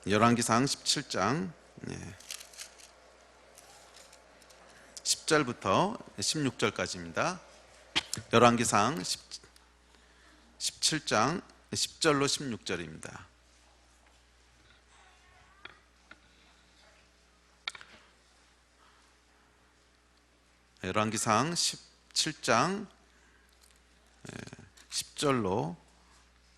열왕기상 17장 10절부터 16절까지입니다. 열왕기상 17장 10절로 16절입니다. 열왕기상 17장 10절로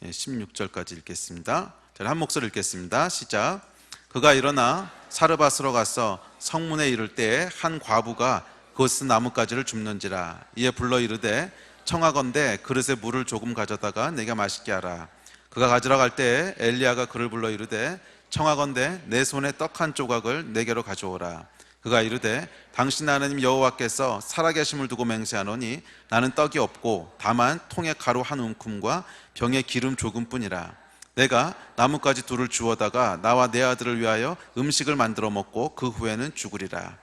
16절까지 읽겠습니다. 한 목소리 읽겠습니다. 시작. 그가 일어나 사르밧으로 가서 성문에 이를 때에 한 과부가 그곳 나뭇가지를 줍는지라. 이에 불러 이르되 청하건대 그릇에 물을 조금 가져다가 내게 마시게 하라. 그가 가지러 갈 때에 엘리야가 그를 불러 이르되 청하건대 내 손에 떡 한 조각을 내게로 가져오라. 그가 이르되 당신 하나님 여호와께서 살아계심을 두고 맹세하노니 나는 떡이 없고 다만 통에 가루 한 움큼과 병에 기름 조금뿐이라. 내가 나뭇가지 둘을 주워다가 나와 내 아들을 위하여 음식을 만들어 먹고 그 후에는 죽으리라.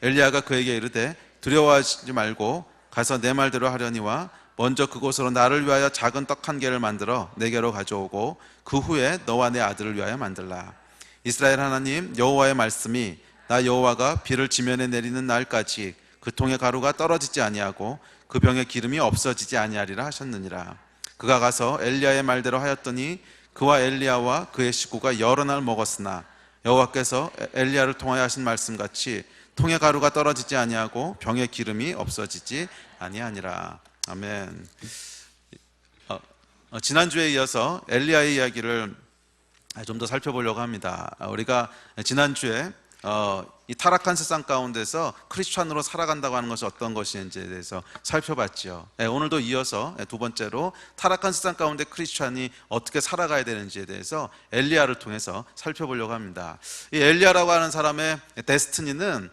엘리야가 그에게 이르되 두려워하지 말고 가서 내 말대로 하려니와 먼저 그곳으로 나를 위하여 작은 떡 한 개를 만들어 내게로 가져오고 그 후에 너와 내 아들을 위하여 만들라. 이스라엘 하나님 여호와의 말씀이 나 여호와가 비를 지면에 내리는 날까지 그 통의 가루가 떨어지지 아니하고 그 병의 기름이 없어지지 아니하리라 하셨느니라. 그가 가서 엘리야의 말대로 하였더니 그와 엘리야와 그의 식구가 여러 날 먹었으나 여호와께서 엘리야를 통하여 하신 말씀같이 통의 가루가 떨어지지 아니하고 병의 기름이 없어지지 아니하니라. 아멘. 지난주에 이어서 엘리야의 이야기를 좀 더 살펴보려고 합니다. 우리가 지난주에 이 타락한 세상 가운데서 크리스찬으로 살아간다고 하는 것이 어떤 것인지에 대해서 살펴봤죠. 오늘도 이어서 두 번째로 타락한 세상 가운데 크리스찬이 어떻게 살아가야 되는지에 대해서 엘리야를 통해서 살펴보려고 합니다. 이 엘리야라고 하는 사람의 데스티니는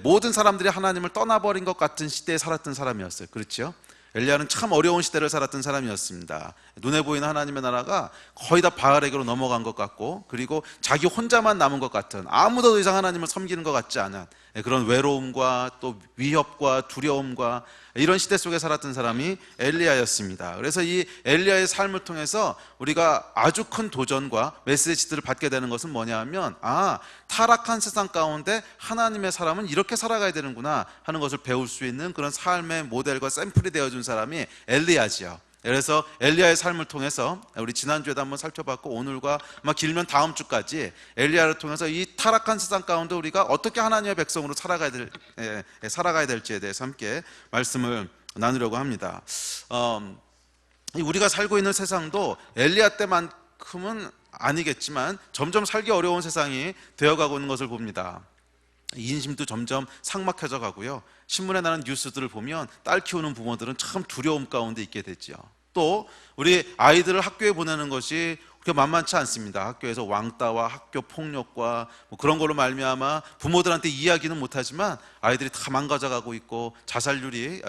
모든 사람들이 하나님을 떠나버린 것 같은 시대에 살았던 사람이었어요. 그렇죠? 엘리야는 참 어려운 시대를 살았던 사람이었습니다. 눈에 보이는 하나님의 나라가 거의 다 바알에게로 넘어간 것 같고, 그리고 자기 혼자만 남은 것 같은, 아무도 더 이상 하나님을 섬기는 것 같지 않은 그런 외로움과 또 위협과 두려움과 이런 시대 속에 살았던 사람이 엘리야였습니다. 그래서 이 엘리야의 삶을 통해서 우리가 아주 큰 도전과 메시지들을 받게 되는 것은 뭐냐 하면, 타락한 세상 가운데 하나님의 사람은 이렇게 살아가야 되는구나 하는 것을 배울 수 있는 그런 삶의 모델과 샘플이 되어준 사람이 엘리야지요. 그래서 엘리야의 삶을 통해서 우리 지난주에도 한번 살펴봤고, 오늘과 아마 길면 다음 주까지 엘리야를 통해서 이 타락한 세상 가운데 우리가 어떻게 하나님의 백성으로 살아가야 될지에 대해서 함께 말씀을 나누려고 합니다. 우리가 살고 있는 세상도 엘리야 때만큼은 아니겠지만 점점 살기 어려운 세상이 되어가고 있는 것을 봅니다. 인심도 점점 삭막해져 가고요. 신문에 나는 뉴스들을 보면 딸 키우는 부모들은 참 두려움 가운데 있게 되죠. 또 우리 아이들을 학교에 보내는 것이 그렇게 만만치 않습니다. 학교에서 왕따와 학교 폭력과 그런 걸로 말미암아 부모들한테 이야기는 못하지만 아이들이 다 망가져 가고 있고, 자살률이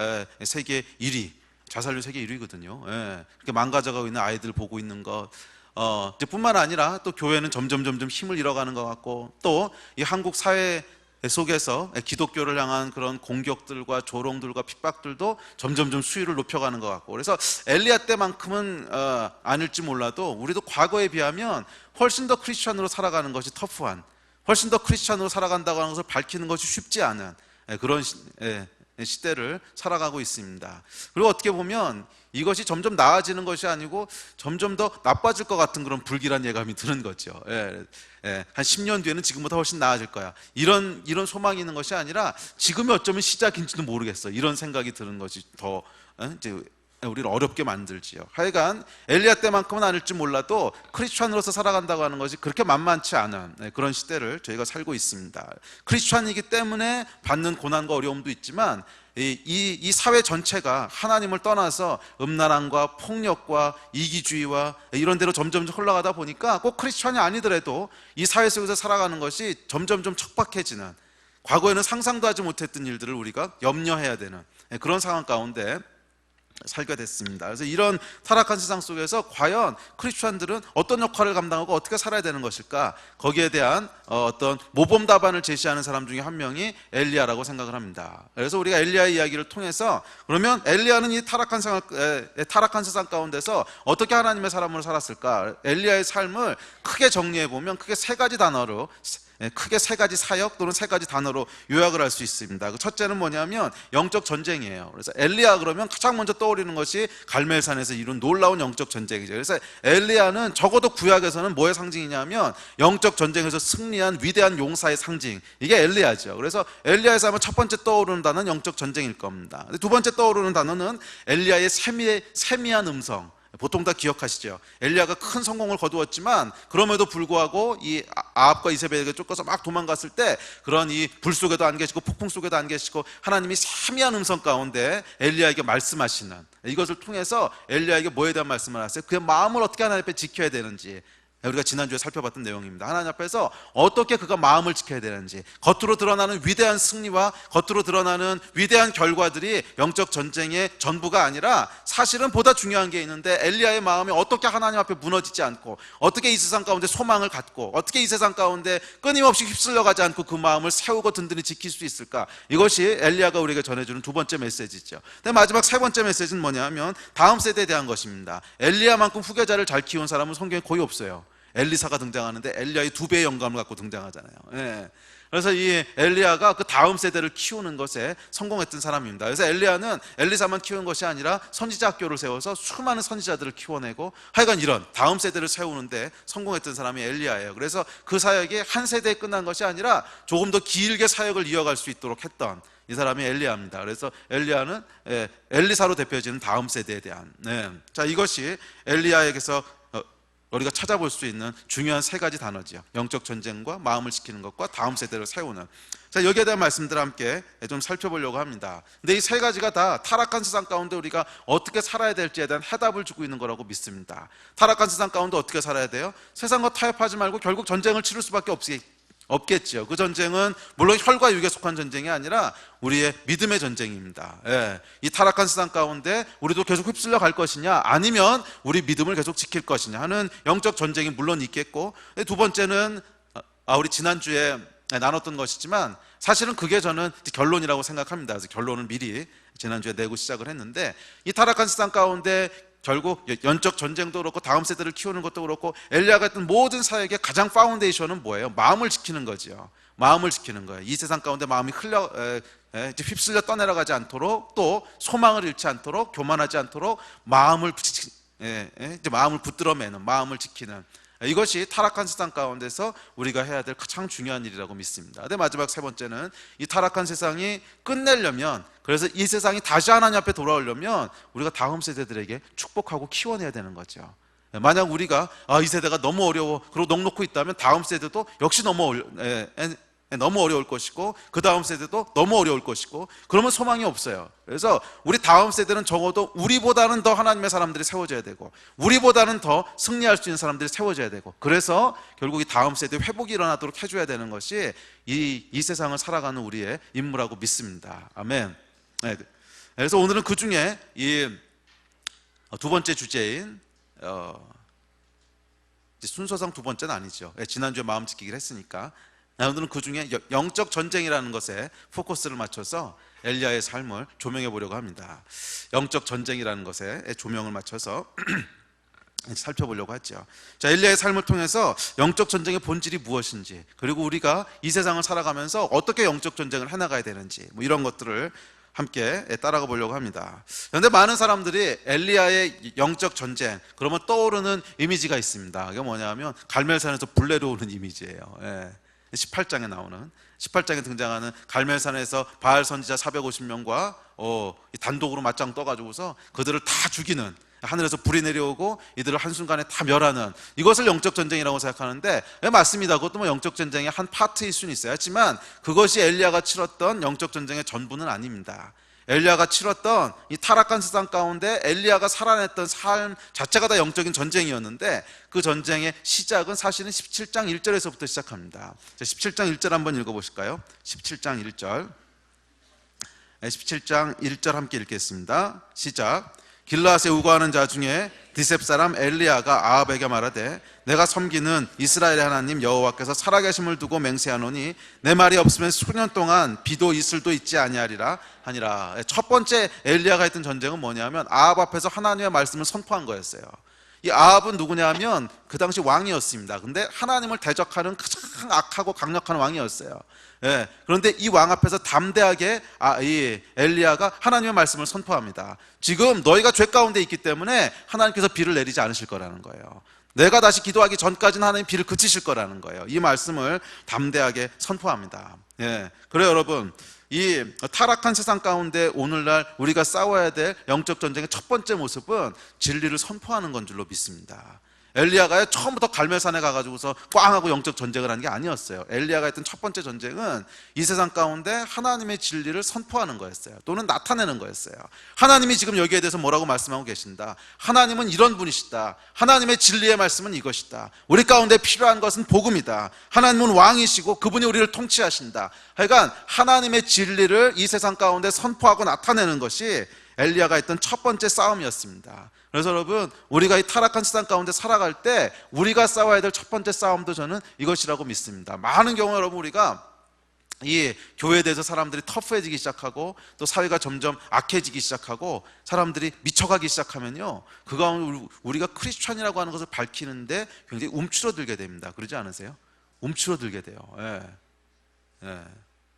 세계 1위, 자살률 세계 1위거든요. 그렇게 망가져 가고 있는 아이들 보고 있는 것, 뿐만 아니라 또 교회는 점점 힘을 잃어가는 것 같고, 또 이 한국 사회 속에서 기독교를 향한 그런 공격들과 조롱들과 핍박들도 점점 수위를 높여가는 것 같고, 그래서 엘리야 때만큼은 아닐지 몰라도 우리도 과거에 비하면 훨씬 더 크리스찬으로 살아가는 것이 터프한, 훨씬 더 크리스찬으로 살아간다고 하는 것을 밝히는 것이 쉽지 않은 그런 시대를 살아가고 있습니다. 그리고 어떻게 보면 이것이 점점 나아지는 것이 아니고 점점 더 나빠질 것 같은 그런 불길한 예감이 드는 거죠. 한 10년 뒤에는 지금보다 훨씬 나아질 거야, 이런 소망이 있는 것이 아니라 지금이 어쩌면 시작인지도 모르겠어, 이런 생각이 드는 것이 더 이제 우리를 어렵게 만들지요. 하여간 엘리야 때만큼은 아닐지 몰라도 크리스찬으로서 살아간다고 하는 것이 그렇게 만만치 않은 그런 시대를 저희가 살고 있습니다. 크리스찬이기 때문에 받는 고난과 어려움도 있지만 이 사회 전체가 하나님을 떠나서 음란함과 폭력과 이기주의와 이런 데로 점점 흘러가다 보니까 꼭 크리스찬이 아니더라도 이 사회 속에서 살아가는 것이 점점 척박해지는, 과거에는 상상도 하지 못했던 일들을 우리가 염려해야 되는 그런 상황 가운데 살게 됐습니다. 그래서 이런 타락한 세상 속에서 과연 크리스천들은 어떤 역할을 감당하고 어떻게 살아야 되는 것일까? 거기에 대한 어떤 모범 답안을 제시하는 사람 중에 한 명이 엘리야라고 생각을 합니다. 그래서 우리가 엘리야의 이야기를 통해서 그러면 엘리야는 이 타락한 세상 가운데서 어떻게 하나님의 사람으로 살았을까? 엘리야의 삶을 크게 정리해 보면 크게 세 가지 단어로, 크게 세 가지 사역 또는 세 가지 단어로 요약을 할 수 있습니다. 그 첫째는 뭐냐면 영적 전쟁이에요. 그래서 엘리야 그러면 가장 먼저 떠오르는 것이 갈멜산에서 이룬 놀라운 영적 전쟁이죠. 그래서 엘리야는 적어도 구약에서는 뭐의 상징이냐면 영적 전쟁에서 승리한 위대한 용사의 상징, 이게 엘리야죠. 그래서 엘리야에서 하면 첫 번째 떠오르는 단어는 영적 전쟁일 겁니다. 두 번째 떠오르는 단어는 엘리야의 세미한 음성. 보통 다 기억하시죠? 엘리야가 큰 성공을 거두었지만 그럼에도 불구하고 이 아합과 이세벨에게 쫓겨서 막 도망갔을 때 그런 이 불 속에도 안 계시고 폭풍 속에도 안 계시고 하나님이 세미한 음성 가운데 엘리야에게 말씀하시는, 이것을 통해서 엘리야에게 뭐에 대한 말씀을 하세요? 그의 마음을 어떻게 하나님 앞에 지켜야 되는지, 우리가 지난주에 살펴봤던 내용입니다. 하나님 앞에서 어떻게 그가 마음을 지켜야 되는지, 겉으로 드러나는 위대한 승리와 겉으로 드러나는 위대한 결과들이 영적 전쟁의 전부가 아니라 사실은 보다 중요한 게 있는데, 엘리야의 마음이 어떻게 하나님 앞에 무너지지 않고 어떻게 이 세상 가운데 소망을 갖고 어떻게 이 세상 가운데 끊임없이 휩쓸려가지 않고 그 마음을 세우고 든든히 지킬 수 있을까? 이것이 엘리야가 우리에게 전해주는 두 번째 메시지죠. 근데 마지막 세 번째 메시지는 뭐냐면 다음 세대에 대한 것입니다. 엘리야만큼 후계자를 잘 키운 사람은 성경에 거의 없어요. 엘리사가 등장하는데 엘리야의 2배의 영감을 갖고 등장하잖아요. 예. 그래서 이 엘리야가 그 다음 세대를 키우는 것에 성공했던 사람입니다. 그래서 엘리야는 엘리사만 키운 것이 아니라 선지자 학교를 세워서 수많은 선지자들을 키워내고 하여간 이런 다음 세대를 세우는데 성공했던 사람이 엘리야예요. 그래서 그 사역이 한 세대에 끝난 것이 아니라 조금 더 길게 사역을 이어갈 수 있도록 했던 이 사람이 엘리야입니다. 그래서 엘리야는 엘리사로 대표지는 다음 세대에 대한, 자, 이것이 엘리야에게서 우리가 찾아볼 수 있는 중요한 세 가지 단어지요. 영적 전쟁과 마음을 지키는 것과 다음 세대를 세우는. 자, 여기에 대한 말씀들을 함께 좀 살펴보려고 합니다. 근데 이 세 가지가 다 타락한 세상 가운데 우리가 어떻게 살아야 될지에 대한 해답을 주고 있는 거라고 믿습니다. 타락한 세상 가운데 어떻게 살아야 돼요? 세상과 타협하지 말고 결국 전쟁을 치를 수밖에 없겠죠. 그 전쟁은 물론 혈과 육에 속한 전쟁이 아니라 우리의 믿음의 전쟁입니다. 이 타락한 세상 가운데 우리도 계속 휩쓸려 갈 것이냐, 아니면 우리 믿음을 계속 지킬 것이냐 하는 영적 전쟁이 물론 있겠고, 두 번째는 우리 지난주에 나눴던 것이지만 사실은 그게 저는 결론이라고 생각합니다. 그래서 결론을 미리 지난주에 내고 시작을 했는데, 이 타락한 세상 가운데 결국 영적 전쟁도 그렇고 다음 세대를 키우는 것도 그렇고 엘리야가 했던 모든 사역의 가장 파운데이션은 뭐예요? 마음을 지키는 거죠. 마음을 지키는 거예요. 이 세상 가운데 마음이 휩쓸려 떠내려가지 않도록, 또 소망을 잃지 않도록, 교만하지 않도록 마음을 붙들어 매는, 마음을 지키는, 이것이 타락한 세상 가운데서 우리가 해야 될 가장 중요한 일이라고 믿습니다. 근데 마지막 세 번째는 이 타락한 세상이 끝내려면, 그래서 이 세상이 다시 하나님 앞에 돌아오려면 우리가 다음 세대들에게 축복하고 키워내야 되는 거죠. 만약 우리가 이 세대가 너무 어려워 그리고 넉놓고 있다면 다음 세대도 역시 너무 어려울 것이고 그 다음 세대도 너무 어려울 것이고, 그러면 소망이 없어요. 그래서 우리 다음 세대는 적어도 우리보다는 더 하나님의 사람들이 세워져야 되고 우리보다는 더 승리할 수 있는 사람들이 세워져야 되고, 그래서 결국 이 다음 세대 회복이 일어나도록 해줘야 되는 것이 이 세상을 살아가는 우리의 임무라고 믿습니다. 아멘. 그래서 오늘은 그 중에 이 두 번째 주제인 순서상 두 번째는 아니죠. 지난주에 마음 지키기를 했으니까 오늘은 그 중에 영적 전쟁이라는 것에 포커스를 맞춰서 엘리야의 삶을 조명해 보려고 합니다. 영적 전쟁이라는 것에 조명을 맞춰서 살펴보려고 하죠. 자, 엘리야의 삶을 통해서 영적 전쟁의 본질이 무엇인지, 그리고 우리가 이 세상을 살아가면서 어떻게 영적 전쟁을 해나가야 되는지, 이런 것들을 함께 따라가 보려고 합니다. 그런데 많은 사람들이 엘리야의 영적 전쟁 그러면 떠오르는 이미지가 있습니다. 그게 뭐냐면 갈멜산에서 불 내려오는 이미지예요. 18장에 나오는, 18장에 등장하는 갈멜산에서 바알 선지자 450명과 단독으로 맞짱 떠가지고서 그들을 다 죽이는, 하늘에서 불이 내려오고 이들을 한순간에 다 멸하는, 이것을 영적 전쟁이라고 생각하는데, 맞습니다. 그것도 영적 전쟁의 한 파트일 수는 있어요. 하지만 그것이 엘리야가 치렀던 영적 전쟁의 전부는 아닙니다. 엘리야가 치렀던 이 타락한 세상 가운데 엘리야가 살아냈던 삶 자체가 다 영적인 전쟁이었는데, 그 전쟁의 시작은 사실은 17장 1절에서부터 시작합니다. 17장 1절 한번 읽어보실까요? 17장 1절 함께 읽겠습니다. 시작. 길라앗에 우거하는 자 중에 디셉 사람 엘리야가 아합에게 말하되 내가 섬기는 이스라엘의 하나님 여호와께서 살아계심을 두고 맹세하노니 내 말이 없으면 수년 동안 비도 이슬도 있지 아니하리라 하니라. 첫 번째 엘리야가 했던 전쟁은 뭐냐면 아합 앞에서 하나님의 말씀을 선포한 거였어요. 이 아합은 누구냐면 그 당시 왕이었습니다. 근데 하나님을 대적하는 가장 악하고 강력한 왕이었어요. 예, 그런데 이 왕 앞에서 담대하게 이 엘리야가 하나님의 말씀을 선포합니다. 지금 너희가 죄 가운데 있기 때문에 하나님께서 비를 내리지 않으실 거라는 거예요. 내가 다시 기도하기 전까지는 하나님 비를 그치실 거라는 거예요. 이 말씀을 담대하게 선포합니다. 예, 그래요 여러분, 이 타락한 세상 가운데 오늘날 우리가 싸워야 될 영적 전쟁의 첫 번째 모습은 진리를 선포하는 건 줄로 믿습니다. 엘리야가 처음부터 갈멜산에 가가지고서 꽝 하고 영적 전쟁을 하는 게 아니었어요. 엘리야가 했던 첫 번째 전쟁은 이 세상 가운데 하나님의 진리를 선포하는 거였어요. 또는 나타내는 거였어요. 하나님이 지금 여기에 대해서 뭐라고 말씀하고 계신다. 하나님은 이런 분이시다. 하나님의 진리의 말씀은 이것이다. 우리 가운데 필요한 것은 복음이다. 하나님은 왕이시고 그분이 우리를 통치하신다. 하여간 하나님의 진리를 이 세상 가운데 선포하고 나타내는 것이 엘리야가 했던 첫 번째 싸움이었습니다. 그래서 여러분, 우리가 이 타락한 세상 가운데 살아갈 때 우리가 싸워야 될 첫 번째 싸움도 저는 이것이라고 믿습니다. 많은 경우 여러분, 우리가 이 교회에 대해서 사람들이 터프해지기 시작하고 또 사회가 점점 악해지기 시작하고 사람들이 미쳐가기 시작하면요, 그 가운데 우리가 크리스찬이라고 하는 것을 밝히는데 굉장히 움츠러들게 됩니다. 그러지 않으세요? 움츠러들게 돼요. 예. 예.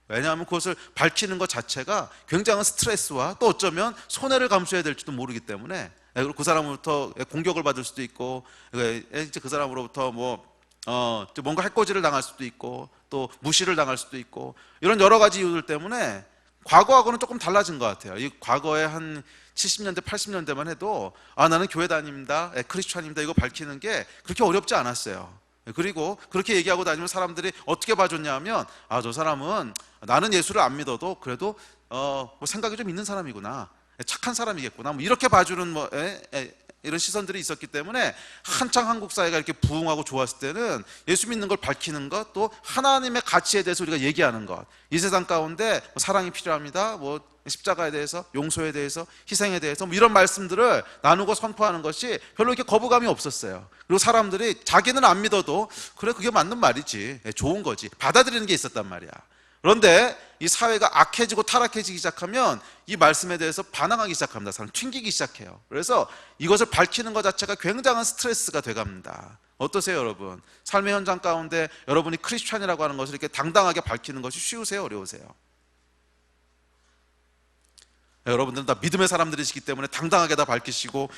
왜냐하면 그것을 밝히는 것 자체가 굉장한 스트레스와 또 어쩌면 손해를 감수해야 될지도 모르기 때문에, 그리고 그 사람으로부터 공격을 받을 수도 있고, 그 사람으로부터 뭔가 해코지를 당할 수도 있고, 또 무시를 당할 수도 있고, 이런 여러 가지 이유들 때문에 과거하고는 조금 달라진 것 같아요. 이 과거에 한 70년대, 80년대만 해도 나는 교회 다닙니다, 크리스찬입니다, 이거 밝히는 게 그렇게 어렵지 않았어요. 그리고 그렇게 얘기하고 다니면 사람들이 어떻게 봐줬냐면, 저 사람은 나는 예수를 안 믿어도 그래도 생각이 좀 있는 사람이구나, 착한 사람이겠구나, 이렇게 봐주는 이런 시선들이 있었기 때문에 한창 한국 사회가 이렇게 부흥하고 좋았을 때는 예수 믿는 걸 밝히는 것, 또 하나님의 가치에 대해서 우리가 얘기하는 것, 이 세상 가운데 사랑이 필요합니다, 십자가에 대해서, 용서에 대해서, 희생에 대해서 이런 말씀들을 나누고 선포하는 것이 별로 이렇게 거부감이 없었어요. 그리고 사람들이 자기는 안 믿어도 그래, 그게 맞는 말이지, 좋은 거지, 받아들이는 게 있었단 말이야. 그런데 이 사회가 악해지고 타락해지기 시작하면 이 말씀에 대해서 반항하기 시작합니다. 사람 튕기기 시작해요. 그래서 이것을 밝히는 것 자체가 굉장한 스트레스가 돼갑니다. 어떠세요 여러분? 삶의 현장 가운데 여러분이 크리스찬이라고 하는 것을 이렇게 당당하게 밝히는 것이 쉬우세요, 어려우세요? 여러분들은 다 믿음의 사람들이시기 때문에 당당하게 다 밝히시고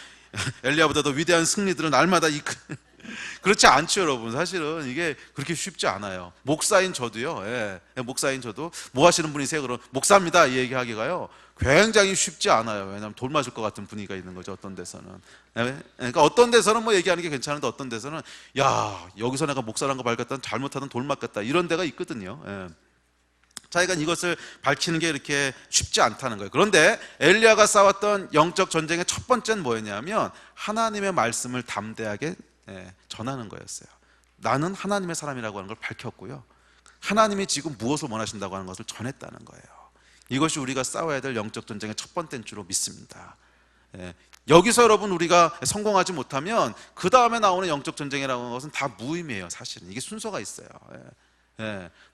엘리야보다도 위대한 승리들은 날마다 그렇지 않죠 여러분. 사실은 이게 그렇게 쉽지 않아요. 목사인 저도요, 목사인 저도 뭐 하시는 분이세요? 그럼 목사입니다 이 얘기하기가요 굉장히 쉽지 않아요. 왜냐하면 돌 맞을 것 같은 분위기가 있는 거죠, 어떤 데서는. 그러니까 어떤 데서는 얘기하는 게 괜찮은데 어떤 데서는 야, 여기서 내가 목사라는 거 밝혔다 잘못하면 돌 맞겠다, 이런 데가 있거든요. 자기가 이것을 밝히는 게 이렇게 쉽지 않다는 거예요. 그런데 엘리야가 싸웠던 영적 전쟁의 첫 번째는 뭐였냐면 하나님의 말씀을 담대하게 전하는 거였어요. 나는 하나님의 사람이라고 하는 걸 밝혔고요, 하나님이 지금 무엇을 원하신다고 하는 것을 전했다는 거예요. 이것이 우리가 싸워야 될 영적 전쟁의 첫 번째인 줄로 믿습니다. 여기서 여러분 우리가 성공하지 못하면 그 다음에 나오는 영적 전쟁이라고 하는 것은 다 무의미해요. 사실은 이게 순서가 있어요.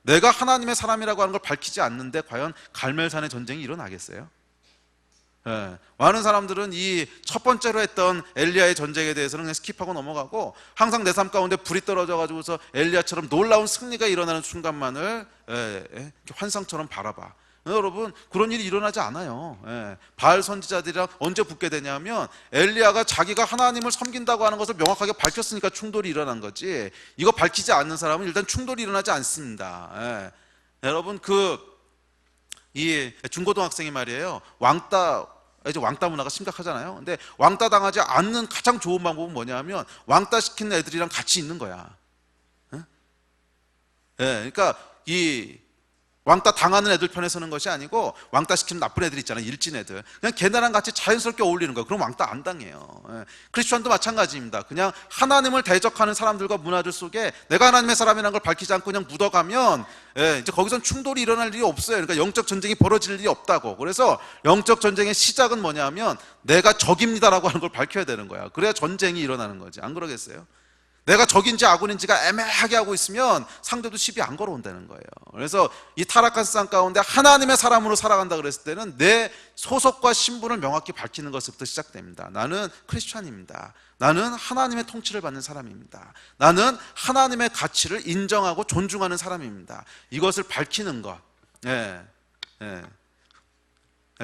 내가 하나님의 사람이라고 하는 걸 밝히지 않는데 과연 갈멜산의 전쟁이 일어나겠어요? 많은 사람들은 이 첫 번째로 했던 엘리야의 전쟁에 대해서는 그냥 스킵하고 넘어가고, 항상 내 삶 가운데 불이 떨어져 가지고서 엘리야처럼 놀라운 승리가 일어나는 순간만을 환상처럼 바라봐. 여러분, 그런 일이 일어나지 않아요. 바알 선지자들이랑 언제 붙게 되냐면 엘리야가 자기가 하나님을 섬긴다고 하는 것을 명확하게 밝혔으니까 충돌이 일어난 거지, 이거 밝히지 않는 사람은 일단 충돌이 일어나지 않습니다. 여러분, 이 중고등학생이 말이에요, 이제 왕따 문화가 심각하잖아요. 근데 왕따 당하지 않는 가장 좋은 방법은 뭐냐면 왕따 시키는 애들이랑 같이 있는 거야. 그러니까 왕따 당하는 애들 편에 서는 것이 아니고 왕따 시키는 나쁜 애들 있잖아요. 일진 애들. 그냥 걔네랑 같이 자연스럽게 어울리는 거예요. 그럼 왕따 안 당해요. 예. 크리스천도 마찬가지입니다. 그냥 하나님을 대적하는 사람들과 문화들 속에 내가 하나님의 사람이라는 걸 밝히지 않고 그냥 묻어가면 이제 거기선 충돌이 일어날 일이 없어요. 그러니까 영적 전쟁이 벌어질 일이 없다고. 그래서 영적 전쟁의 시작은 뭐냐면 내가 적입니다라고 하는 걸 밝혀야 되는 거야. 그래야 전쟁이 일어나는 거지. 안 그러겠어요? 내가 적인지 아군인지가 애매하게 하고 있으면 상대도 시비 안 걸어온다는 거예요. 그래서 이 타락한 세상 가운데 하나님의 사람으로 살아간다 그랬을 때는 내 소속과 신분을 명확히 밝히는 것부터 시작됩니다. 나는 크리스찬입니다. 나는 하나님의 통치를 받는 사람입니다. 나는 하나님의 가치를 인정하고 존중하는 사람입니다. 이것을 밝히는 것,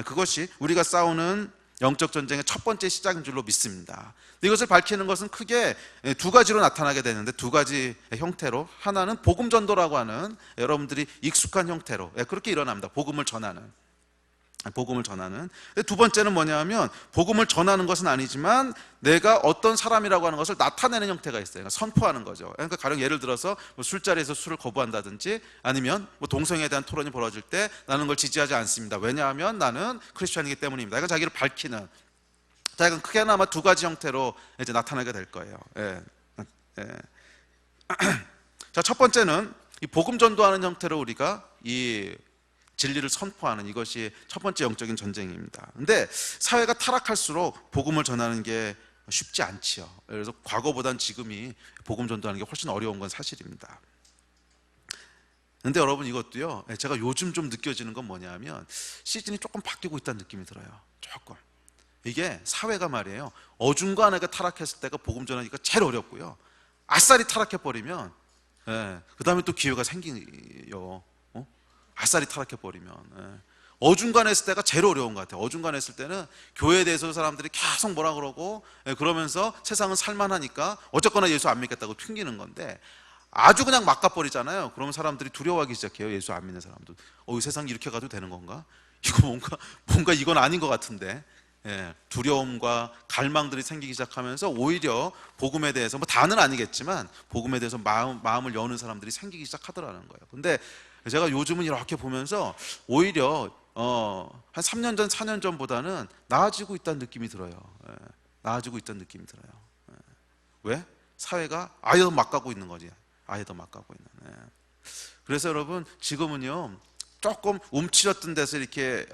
그것이 우리가 싸우는 영적 전쟁의 첫 번째 시작인 줄로 믿습니다. 이것을 밝히는 것은 크게 두 가지로 나타나게 되는데, 두 가지 형태로, 하나는 복음 전도라고 하는 여러분들이 익숙한 형태로 그렇게 일어납니다. 복음을 전하는. 두 번째는 뭐냐면 복음을 전하는 것은 아니지만 내가 어떤 사람이라고 하는 것을 나타내는 형태가 있어요. 그러니까 선포하는 거죠. 그러니까 가령 예를 들어서 뭐 술자리에서 술을 거부한다든지, 아니면 뭐 동성애에 대한 토론이 벌어질 때 나는 그걸 지지하지 않습니다. 왜냐하면 나는 크리스천이기 때문입니다. 그러니까 자기를 밝히는. 자, 이건 크게나마 두 가지 형태로 이제 나타나게 될 거예요. 자, 첫 번째는 이 복음 전도하는 형태로 우리가 이 진리를 선포하는, 이것이 첫 번째 영적인 전쟁입니다. 근데 사회가 타락할수록 복음을 전하는 게 쉽지 않지요. 그래서 과거보단 지금이 복음 전도하는 게 훨씬 어려운 건 사실입니다. 근데 여러분, 이것도요, 제가 요즘 좀 느껴지는 건 뭐냐면 시즌이 조금 바뀌고 있다는 느낌이 들어요. 조금. 이게 사회가 말이에요, 어중간하게 타락했을 때가 복음 전하기가 제일 어렵고요, 아싸리 타락해버리면 그 다음에 또 기회가 생기요. 아싸리 타락해버리면. 어중간했을 때가 제일 어려운 것 같아요. 어중간했을 때는 교회에 대해서 사람들이 계속 뭐라 그러고 그러면서 세상은 살만하니까 어쨌거나 예수 안 믿겠다고 튕기는 건데, 아주 그냥 막 가버리잖아요. 그러면 사람들이 두려워하기 시작해요. 예수 안 믿는 사람도. 이 세상 이렇게 가도 되는 건가? 이거 뭔가 이건 아닌 것 같은데. 두려움과 갈망들이 생기기 시작하면서 오히려 복음에 대해서, 뭐 다는 아니겠지만 복음에 대해서 마음을 여는 사람들이 생기기 시작하더라는 거예요. 근데 제가 요즘은 이렇게 보면서 오히려 한 3년 전, 4년 전보다는 나아지고 있다는 느낌이 들어요. 나아지고 있다는 느낌이 들어요. 왜? 사회가 아예 더 막 가고 있는 거지. 아예 더 막 가고 있는. 그래서 여러분, 지금은요, 조금 움츠렸던 데서 이렇게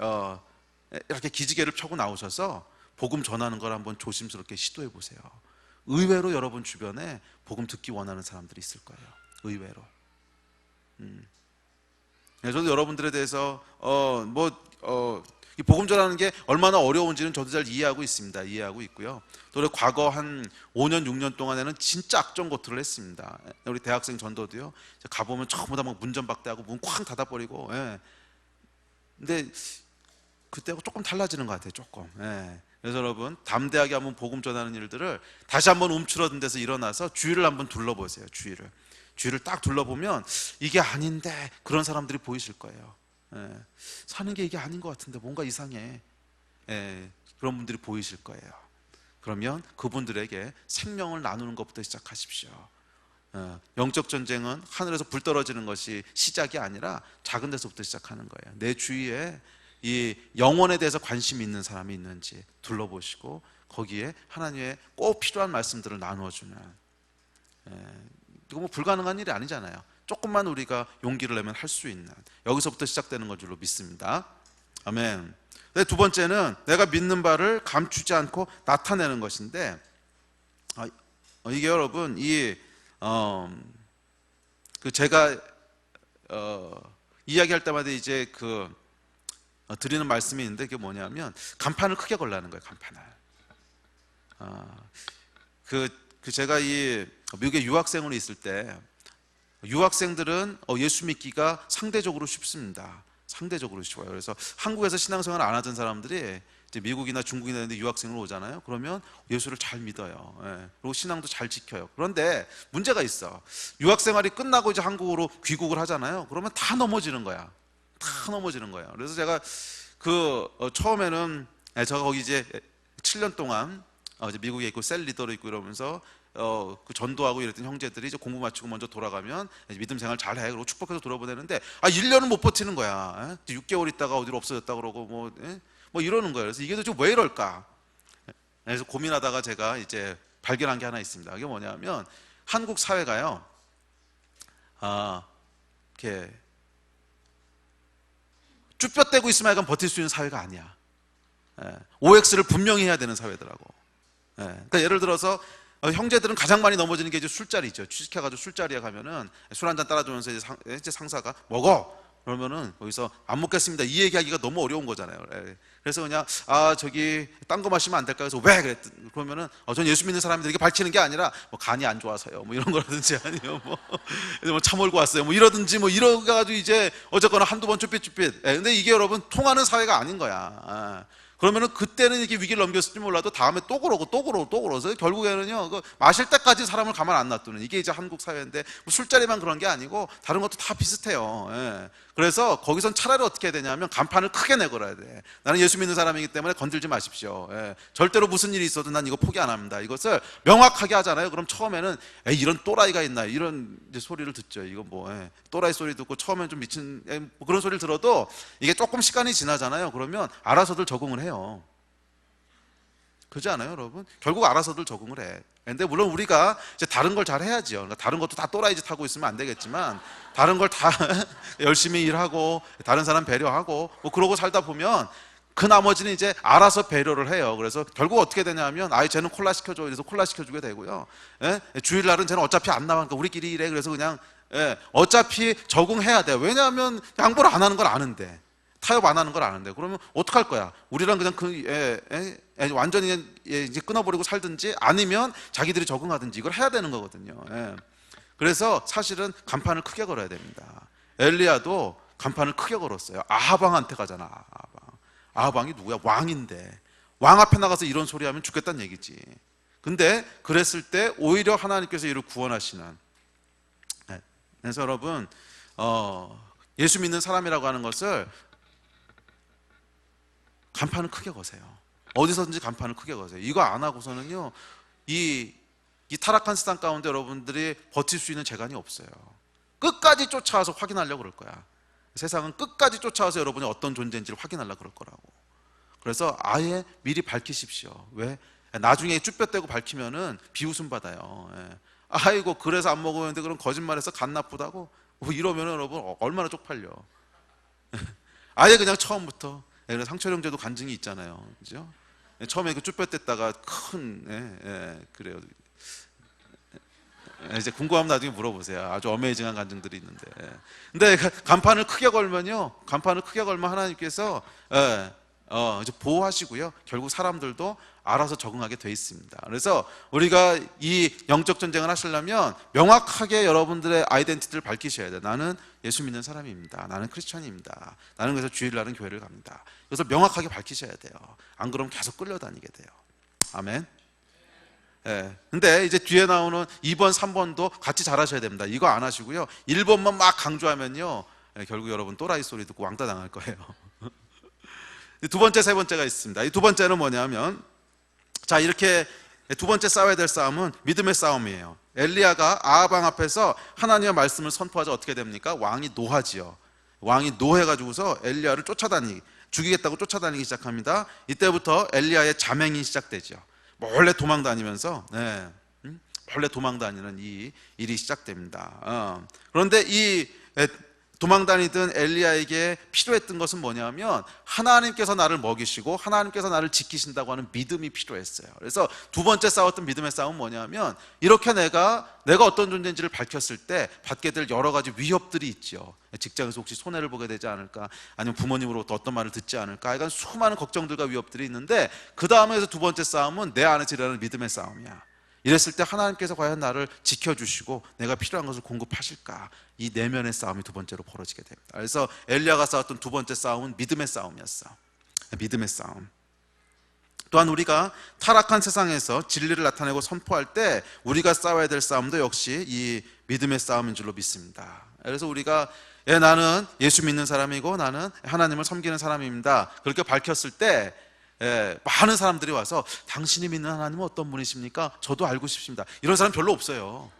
기지개를 펴고 나오셔서 복음 전하는 걸 한번 조심스럽게 시도해 보세요. 의외로 여러분 주변에 복음 듣기 원하는 사람들이 있을 거예요. 의외로. 저도 여러분들에 대해서 이 복음 전하는 게 얼마나 어려운지는 저도 잘 이해하고 있습니다. 이해하고 있고요. 또 과거 한 5년, 6년 동안에는 진짜 악전고투를 했습니다. 우리 대학생 전도도요, 가보면 전부 다 막 문전박대하고 문 쾅 닫아버리고. 근데 그때하고 조금 달라지는 것 같아요. 조금. 그래서 여러분, 담대하게 한번 복음 전하는 일들을 다시 한번 움츠러든 데서 일어나서 주위를 한번 둘러보세요. 주위를 딱 둘러보면 이게 아닌데 그런 사람들이 보이실 거예요. 사는 게 이게 아닌 것 같은데 뭔가 이상해. 그런 분들이 보이실 거예요. 그러면 그분들에게 생명을 나누는 것부터 시작하십시오. 영적 전쟁은 하늘에서 불 떨어지는 것이 시작이 아니라 작은 데서부터 시작하는 거예요. 내 주위에 이 영혼에 대해서 관심이 있는 사람이 있는지 둘러보시고 거기에 하나님의 꼭 필요한 말씀들을 나누어주는, 이거 뭐 불가능한 일이 아니잖아요. 조금만 우리가 용기를 내면 할 수 있는, 여기서부터 시작되는 것 줄로 믿습니다. 아멘. 두 번째는 내가 믿는 바를 감추지 않고 나타내는 것인데, 이게 여러분, 제가 이야기할 때마다 이제 드리는 말씀이 있는데, 그게 뭐냐면 간판을 크게 걸라는 거예요. 간판을. 제가 이 미국에 유학생으로 있을 때, 유학생들은 예수 믿기가 상대적으로 쉽습니다. 상대적으로 쉬워요. 그래서 한국에서 신앙생활 안 하던 사람들이 이제 미국이나 중국이나 이런 데 유학생으로 오잖아요. 그러면 예수를 잘 믿어요. 그리고 신앙도 잘 지켜요. 그런데 문제가 있어. 유학생활이 끝나고 이제 한국으로 귀국을 하잖아요. 그러면 다 넘어지는 거야. 다 넘어지는 거예요. 그래서 제가 처음에는 제가 거기 이제 7년 동안 이제 미국에 있고 셀 리더로 있고 이러면서 그 전도하고 이랬던 형제들이 이제 공부 마치고 먼저 돌아가면 믿음 생활 잘해 그러고 축복해서 돌아보내는데 1년은 못 버티는 거야. 6개월 있다가 어디로 없어졌다 그러고 뭐 이러는 거예요. 그래서 이게 도대체 왜 이럴까? 그래서 고민하다가 제가 이제 발견한 게 하나 있습니다. 그게 뭐냐면 한국 사회가요, 이렇게 쭈뼛대고 있으면 약간 버틸 수 있는 사회가 아니야. OX를 분명히 해야 되는 사회더라고. 그러니까 예를 들어서 형제들은 가장 많이 넘어지는 게 이제 술자리죠. 취직해가지고 술자리에 가면은 술 한잔 따라주면서 이제 상사가 먹어. 그러면은 거기서 안 먹겠습니다. 이 얘기하기가 너무 어려운 거잖아요. 그래서 그냥 저기 딴 거 마시면 안 될까? 그래서 왜 그러면은 전 예수 믿는 사람들이 이렇게 밝히는 게 아니라 뭐 간이 안 좋아서요. 뭐 이런 거라든지 아니면 뭐 차 몰고 왔어요. 뭐 이러든지 뭐 이러 가지고 이제 어쨌거나 한두 번 쭈삣쭈삣. 근데 이게 여러분 통하는 사회가 아닌 거야. 그러면은 그때는 이렇게 위기를 넘겼을지 몰라도 다음에 또 그러고 또 그러고 또 그러서 결국에는요 마실 때까지 사람을 가만 안 놔두는 이게 이제 한국 사회인데 뭐 술자리만 그런 게 아니고 다른 것도 다 비슷해요. 그래서 거기선 차라리 어떻게 해야 되냐면 간판을 크게 내걸어야 돼. 나는 예수 믿는 사람이기 때문에 건들지 마십시오. 절대로 무슨 일이 있어도 난 이거 포기 안 합니다. 이것을 명확하게 하잖아요. 그럼 처음에는 이런 또라이가 있나 이런 이제 소리를 듣죠. 이거 또라이 소리 듣고 처음엔 좀 미친 뭐 그런 소리를 들어도 이게 조금 시간이 지나잖아요. 그러면 알아서들 적응을 해요. 그렇지 않아요, 여러분? 결국 알아서들 적응을 해. 근데 물론 우리가 이제 다른 걸 잘 해야죠. 그러니까 다른 것도 다 또라이 짓 하고 있으면 안 되겠지만 다른 걸 다 열심히 일하고 다른 사람 배려하고 뭐 그러고 살다 보면 그 나머지는 이제 알아서 배려를 해요. 그래서 결국 어떻게 되냐면 쟤는 콜라 시켜줘. 그래서 콜라 시켜주게 되고요. 주일날은 쟤는 어차피 안 나가니까 우리끼리 일해. 그래서 그냥 어차피 적응해야 돼. 왜냐하면 양보를 안 하는 걸 아는데. 타협 안 하는 걸 아는데 그러면 어떡할 거야? 우리랑 그냥 완전히 이제 끊어버리고 살든지 아니면 자기들이 적응하든지 이걸 해야 되는 거거든요. 그래서 사실은 간판을 크게 걸어야 됩니다. 엘리야도 간판을 크게 걸었어요. 아하방한테 가잖아. 아하방이 누구야? 왕인데 왕 앞에 나가서 이런 소리 하면 죽겠다는 얘기지. 근데 그랬을 때 오히려 하나님께서 이를 구원하시는. 그래서 여러분 예수 믿는 사람이라고 하는 것을 간판을 크게 거세요. 어디서든지 간판을 크게 거세요. 이거 안 하고서는요 이 타락한 세상 가운데 여러분들이 버틸 수 있는 재간이 없어요. 끝까지 쫓아와서 확인하려고 그럴 거야. 세상은 끝까지 쫓아와서 여러분이 어떤 존재인지를 확인하려고 그럴 거라고. 그래서 아예 미리 밝히십시오. 왜? 나중에 쭈뼛대고 밝히면은 비웃음 받아요. 아이고 그래서 안 먹었는데 그럼 거짓말해서 간 나쁘다고 뭐 이러면 여러분 얼마나 쪽팔려. 아예 그냥 처음부터. 상철 형제도 간증이 있잖아요, 그죠? 처음에 그 쭈뼛댔다가 그래요. 이제 궁금하면 나중에 물어보세요. 아주 어메이징한 간증들이 있는데. 근데 간판을 크게 걸면요, 간판을 크게 걸면 하나님께서 이제 보호하시고요. 결국 사람들도 알아서 적응하게 돼 있습니다. 그래서 우리가 이 영적 전쟁을 하시려면 명확하게 여러분들의 아이덴티티를 밝히셔야 돼요. 나는 예수 믿는 사람입니다. 나는 크리스천입니다. 나는 그래서 주일날은 교회를 갑니다. 그래서 명확하게 밝히셔야 돼요. 안 그러면 계속 끌려다니게 돼요. 아멘. 근데 이제 뒤에 나오는 2번, 3번도 같이 잘하셔야 됩니다. 이거 안 하시고요. 1번만 막 강조하면요, 결국 여러분 또라이 소리 듣고 왕따 당할 거예요. 두 번째, 세 번째가 있습니다. 이 두 번째는 뭐냐면, 자, 이렇게 두 번째 싸워야 될 싸움은 믿음의 싸움이에요. 엘리야가 아하방 앞에서 하나님의 말씀을 선포하자 어떻게 됩니까? 왕이 노하지요. 왕이 노해가지고서 엘리야를 죽이겠다고 쫓아다니기 시작합니다. 이때부터 엘리야의 자맹이 시작되죠. 몰래 도망 다니면서 몰래 도망 다니는 이 일이 시작됩니다. 그런데 이 도망다니던 엘리야에게 필요했던 것은 뭐냐면 하나님께서 나를 먹이시고 하나님께서 나를 지키신다고 하는 믿음이 필요했어요. 그래서 두 번째 싸웠던 믿음의 싸움은 뭐냐면 이렇게 내가 어떤 존재인지를 밝혔을 때 받게 될 여러 가지 위협들이 있죠. 직장에서 혹시 손해를 보게 되지 않을까, 아니면 부모님으로부터 어떤 말을 듣지 않을까, 약간 수많은 걱정들과 위협들이 있는데 그 다음에서 두 번째 싸움은 내 안에서 일어나는 믿음의 싸움이야. 이랬을 때 하나님께서 과연 나를 지켜주시고 내가 필요한 것을 공급하실까, 이 내면의 싸움이 두 번째로 벌어지게 됩니다. 그래서 엘리야가 싸웠던 두 번째 싸움은 믿음의 싸움이었어. 믿음의 싸움. 또한 우리가 타락한 세상에서 진리를 나타내고 선포할 때 우리가 싸워야 될 싸움도 역시 이 믿음의 싸움인 줄로 믿습니다. 그래서 우리가 나는 예수 믿는 사람이고 나는 하나님을 섬기는 사람입니다, 그렇게 밝혔을 때 많은 사람들이 와서 당신이 믿는 하나님은 어떤 분이십니까? 저도 알고 싶습니다. 이런 사람 별로 없어요.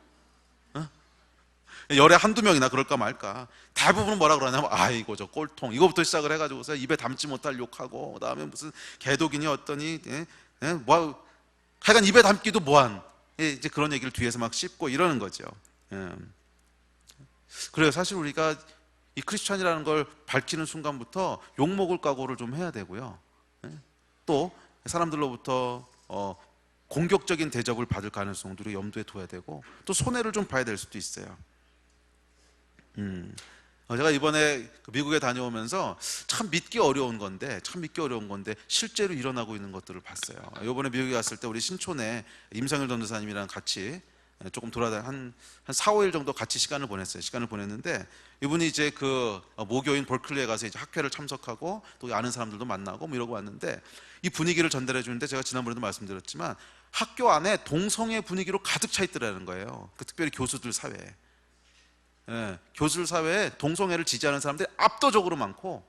열에 한두 명이나 그럴까 말까. 대부분은 뭐라 그러냐면 아이고 저 꼴통, 이거부터 시작을 해가지고서 입에 담지 못할 욕하고, 그 다음에 무슨 개독이니 어떠니, 뭐 하여간 입에 담기도 뭐한, 이제 그런 얘기를 뒤에서 막 씹고 이러는 거죠. 그래요. 사실 우리가 이 크리스찬이라는 걸 밝히는 순간부터 욕먹을 각오를 좀 해야 되고요. 또 사람들로부터 공격적인 대접을 받을 가능성도 염두에 둬야 되고, 또 손해를 좀 봐야 될 수도 있어요. 제가 이번에 미국에 다녀오면서 참 믿기 어려운 건데 실제로 일어나고 있는 것들을 봤어요. 이번에 미국에 갔을 때 우리 신촌에 임상일 전도사님이랑 같이 조금 한 4, 5일 정도 같이 시간을 보냈는데, 이분이 이제 그 모교인 벌클리에 가서 이제 학회를 참석하고 또 아는 사람들도 만나고 뭐 이러고 왔는데, 이 분위기를 전달해 주는데 제가 지난번에도 말씀드렸지만 학교 안에 동성애 분위기로 가득 차 있더라는 거예요. 특별히 교수들 사회에. 교수들 사회에 동성애를 지지하는 사람들이 압도적으로 많고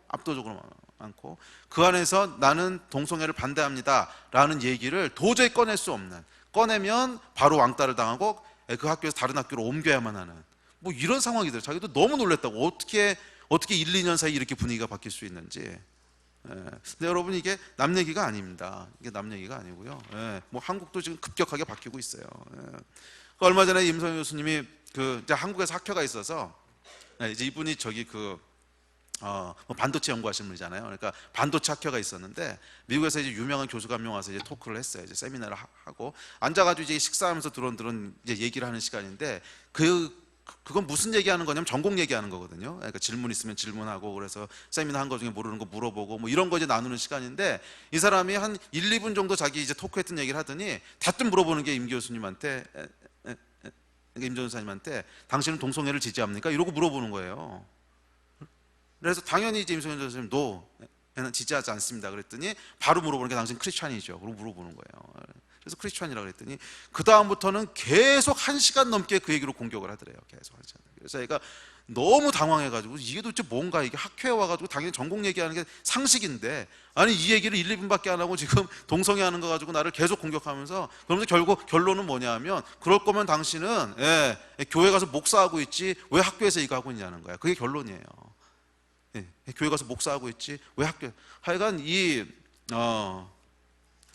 그 안에서 나는 동성애를 반대합니다 라는 얘기를 도저히 꺼낼 수 없는, 꺼내면 바로 왕따를 당하고 그 학교에서 다른 학교로 옮겨야만 하는 뭐 이런 상황이더라고요. 자기도 너무 놀랐다고. 어떻게 1, 2년 사이 이렇게 분위기가 바뀔 수 있는지. 근데 여러분, 이게 남 얘기가 아닙니다. 이게 남 얘기가 아니고요. 뭐 한국도 지금 급격하게 바뀌고 있어요. 얼마 전에 임성희 교수님이 이제 한국에서 학회가 있어서, 이제 이분이 반도체 연구하시는 분이잖아요. 그러니까 반도체 학회가 있었는데 미국에서 이제 유명한 교수가 한 명 와서 이제 토크를 했어요. 이제 세미나를 하고 앉아가지고 이제 식사하면서 드론 이제 얘기를 하는 시간인데, 그건 무슨 얘기하는 거냐면 전공 얘기하는 거거든요. 그러니까 질문 있으면 질문하고, 그래서 세미나 한 거 중에 모르는 거 물어보고 뭐 이런 거 이제 나누는 시간인데, 이 사람이 한 1, 2분 정도 자기 이제 토크했던 얘기를 하더니 대뜸 물어보는 게 임 교수님한테, 임 전사님한테 당신은 동성애를 지지합니까? 이러고 물어보는 거예요. 그래서 당연히 이제 임성현 전사님 노는 지지하지 않습니다 그랬더니, 바로 물어보는 게 당신 크리스찬이죠? 그러고 물어보는 거예요. 그래서 크리스찬이라고 그랬더니 그 다음부터는 계속 1시간 넘게 그 얘기로 공격을 하더래요. 계속 1시간. 그래서 얘가 너무 당황해가지고, 이게 도대체 뭔가, 이게 학회에 와가지고 당연히 전공 얘기하는 게 상식인데, 아니 이 얘기를 1, 2분밖에 안 하고 지금 동성애 하는 거 가지고 나를 계속 공격하면서, 그러면서 결국 결론은 뭐냐 하면, 그럴 거면 당신은 교회 가서 목사하고 있지 왜 학교에서 이거 하고 있냐는 거야. 그게 결론이에요. 교회 가서 목사하고 있지 왜 학교. 하여간 이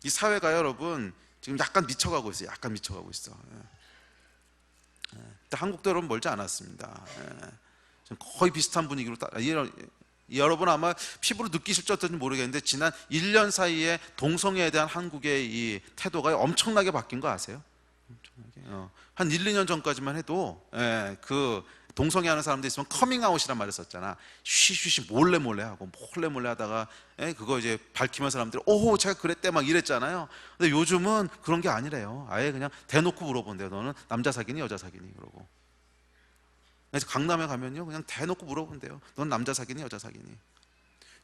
사회가 여러분 지금 약간 미쳐가고 있어요. 한국도 여러분 멀지 않았습니다. 거의 비슷한 분위기로 여러분 아마 피부로 느끼실지 어떤지 모르겠는데, 지난 1년 사이에 동성애에 대한 한국의 이 태도가 엄청나게 바뀐 거 아세요? 한 1, 2년 전까지만 해도 그 동성애 하는 사람들 있으면 커밍아웃이란 말을 썼잖아. 쉬쉬쉬 몰래 하고 몰래 하다가 그거 이제 밝히면 사람들이 오호 제가 그랬대 막 이랬잖아요. 근데 요즘은 그런 게 아니래요. 아예 그냥 대놓고 물어본대요. 너는 남자 사귀니 여자 사귀니? 그러고. 그래서 강남에 가면요 그냥 대놓고 물어본대요. 넌 남자 사귀니 여자 사귀니?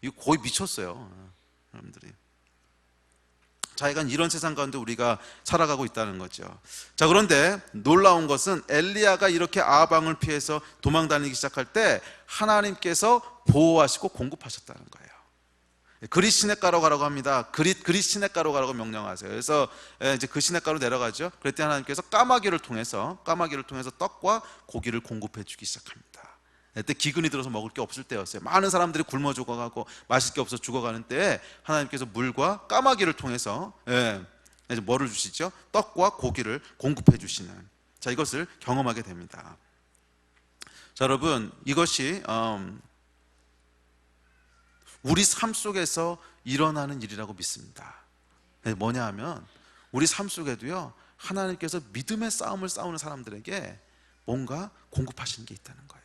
이거 거의 미쳤어요 사람들이. 자기가 이런 세상 가운데 우리가 살아가고 있다는 거죠. 자, 그런데 놀라운 것은 엘리야가 이렇게 아방을 피해서 도망 다니기 시작할 때 하나님께서 보호하시고 공급하셨다는 거예요. 그릿 시냇가로 가라고 합니다. 그릿 시냇가로 가라고 명령하세요. 그래서 이제 그 시냇가로 내려가죠. 그랬더니 하나님께서 까마귀를 통해서 떡과 고기를 공급해 주기 시작합니다. 그때 기근이 들어서 먹을 게 없을 때였어요. 많은 사람들이 굶어 죽어가고 마실 게 없어 죽어가는 때에 하나님께서 물과 까마귀를 통해서 이제 뭐를 주시죠? 떡과 고기를 공급해 주시는, 자, 이것을 경험하게 됩니다. 자, 여러분, 이것이 우리 삶 속에서 일어나는 일이라고 믿습니다. 뭐냐 하면 우리 삶 속에도요 하나님께서 믿음의 싸움을 싸우는 사람들에게 뭔가 공급하시는 게 있다는 거예요.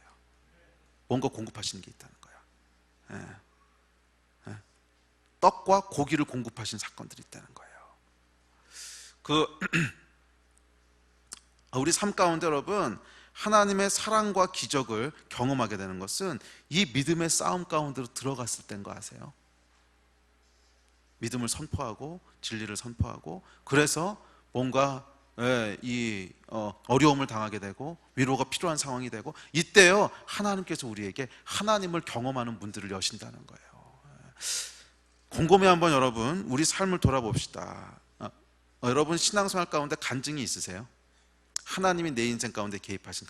떡과 고기를 공급하신 사건들이 있다는 거예요. 우리 삶 가운데 여러분 하나님의 사랑과 기적을 경험하게 되는 것은 이 믿음의 싸움 가운데로 들어갔을 때인 거 아세요? 믿음을 선포하고 진리를 선포하고, 그래서 뭔가 어려움을 당하게 되고 위로가 필요한 상황이 되고, 이때요 하나님께서 우리에게 하나님을 경험하는 문들을 여신다는 거예요. 곰곰이 한번 여러분 우리 삶을 돌아봅시다. 여러분 신앙생활 가운데 간증이 있으세요? 하나님이 내 인생 가운데 개입하신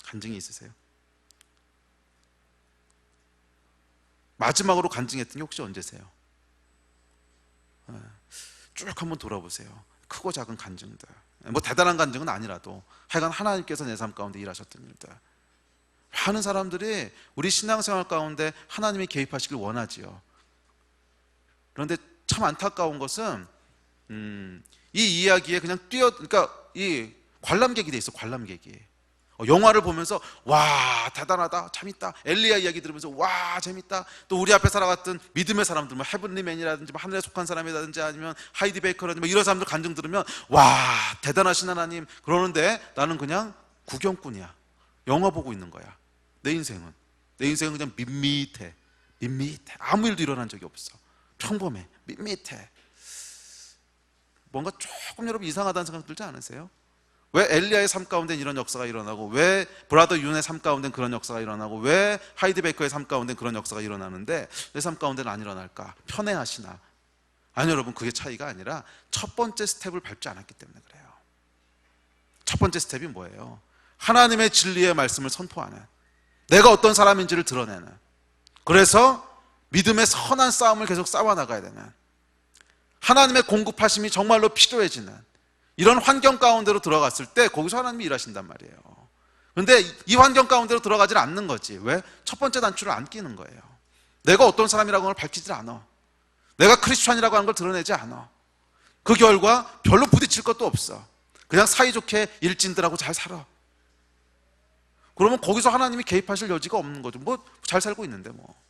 간증이 있으세요? 마지막으로 간증했던 게 혹시 언제세요? 쭉 한번 돌아보세요. 크고 작은 간증들, 뭐 대단한 간증은 아니라도 하여간 하나님께서 내 삶 가운데 일하셨던 일들. 많은 사람들이 우리 신앙생활 가운데 하나님이 개입하시길 원하지요. 그런데 참 안타까운 것은 이 이야기에 그냥 그러니까 이 관람객이 돼 있어. 관람객이 영화를 보면서 와 대단하다, 재밌다, 엘리야 이야기 들으면서 와 재밌다, 또 우리 앞에 살아갔던 믿음의 사람들, 뭐 헤븐리맨이라든지 뭐 하늘에 속한 사람이라든지 아니면 하이디 베이커라든지 뭐 이런 사람들 간증 들으면 와 대단하신 하나님, 그러는데 나는 그냥 구경꾼이야. 영화 보고 있는 거야. 내 인생은 그냥 밋밋해. 아무 일도 일어난 적이 없어. 평범해. 밋밋해. 뭔가 조금 여러분 이상하다는 생각 들지 않으세요? 왜 엘리야의 삶 가운데 이런 역사가 일어나고, 왜 브라더 윤의 삶 가운데 그런 역사가 일어나고, 왜 하이디 베이커의 삶 가운데 그런 역사가 일어나는데 내 삶 가운데는 안 일어날까? 편애하시나? 아니 여러분, 그게 차이가 아니라 첫 번째 스텝을 밟지 않았기 때문에 그래요. 첫 번째 스텝이 뭐예요? 하나님의 진리의 말씀을 선포하는, 내가 어떤 사람인지를 드러내는, 그래서 믿음의 선한 싸움을 계속 싸워나가야 되는, 하나님의 공급하심이 정말로 필요해지는 이런 환경 가운데로 들어갔을 때 거기서 하나님이 일하신단 말이에요. 그런데 이 환경 가운데로 들어가질 않는 거지. 왜? 첫 번째 단추를 안 끼는 거예요. 내가 어떤 사람이라고 하는 걸 밝히질 않아. 내가 크리스찬이라고 하는 걸 드러내지 않아. 그 결과 별로 부딪힐 것도 없어. 그냥 사이좋게 일진들하고 잘 살아. 그러면 거기서 하나님이 개입하실 여지가 없는 거죠. 뭐 잘 살고 있는데 뭐.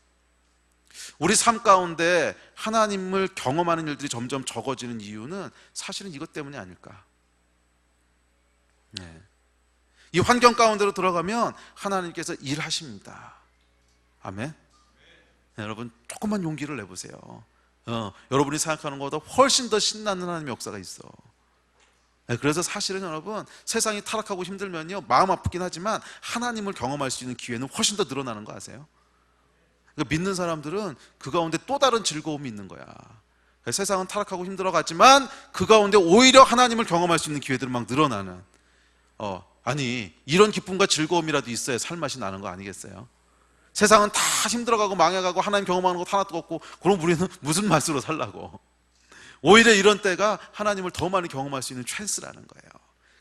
우리 삶 가운데 하나님을 경험하는 일들이 점점 적어지는 이유는 사실은 이것 때문이 아닐까. 네. 이 환경 가운데로 들어가면 하나님께서 일하십니다. 아멘. 네, 여러분 조금만 용기를 내보세요. 여러분이 생각하는 것보다 훨씬 더 신나는 하나님의 역사가 있어. 네, 그래서 사실은 여러분 세상이 타락하고 힘들면요 마음 아프긴 하지만 하나님을 경험할 수 있는 기회는 훨씬 더 늘어나는 거 아세요? 그러니까 믿는 사람들은 그 가운데 또 다른 즐거움이 있는 거야. 세상은 타락하고 힘들어갔지만 그 가운데 오히려 하나님을 경험할 수 있는 기회들은 막 늘어나는, 아니 이런 기쁨과 즐거움이라도 있어야 살맛이 나는 거 아니겠어요? 세상은 다 힘들어가고 망해가고 하나님 경험하는 것 하나도 없고, 그럼 우리는 무슨 맛으로 살라고. 오히려 이런 때가 하나님을 더 많이 경험할 수 있는 찬스라는 거예요.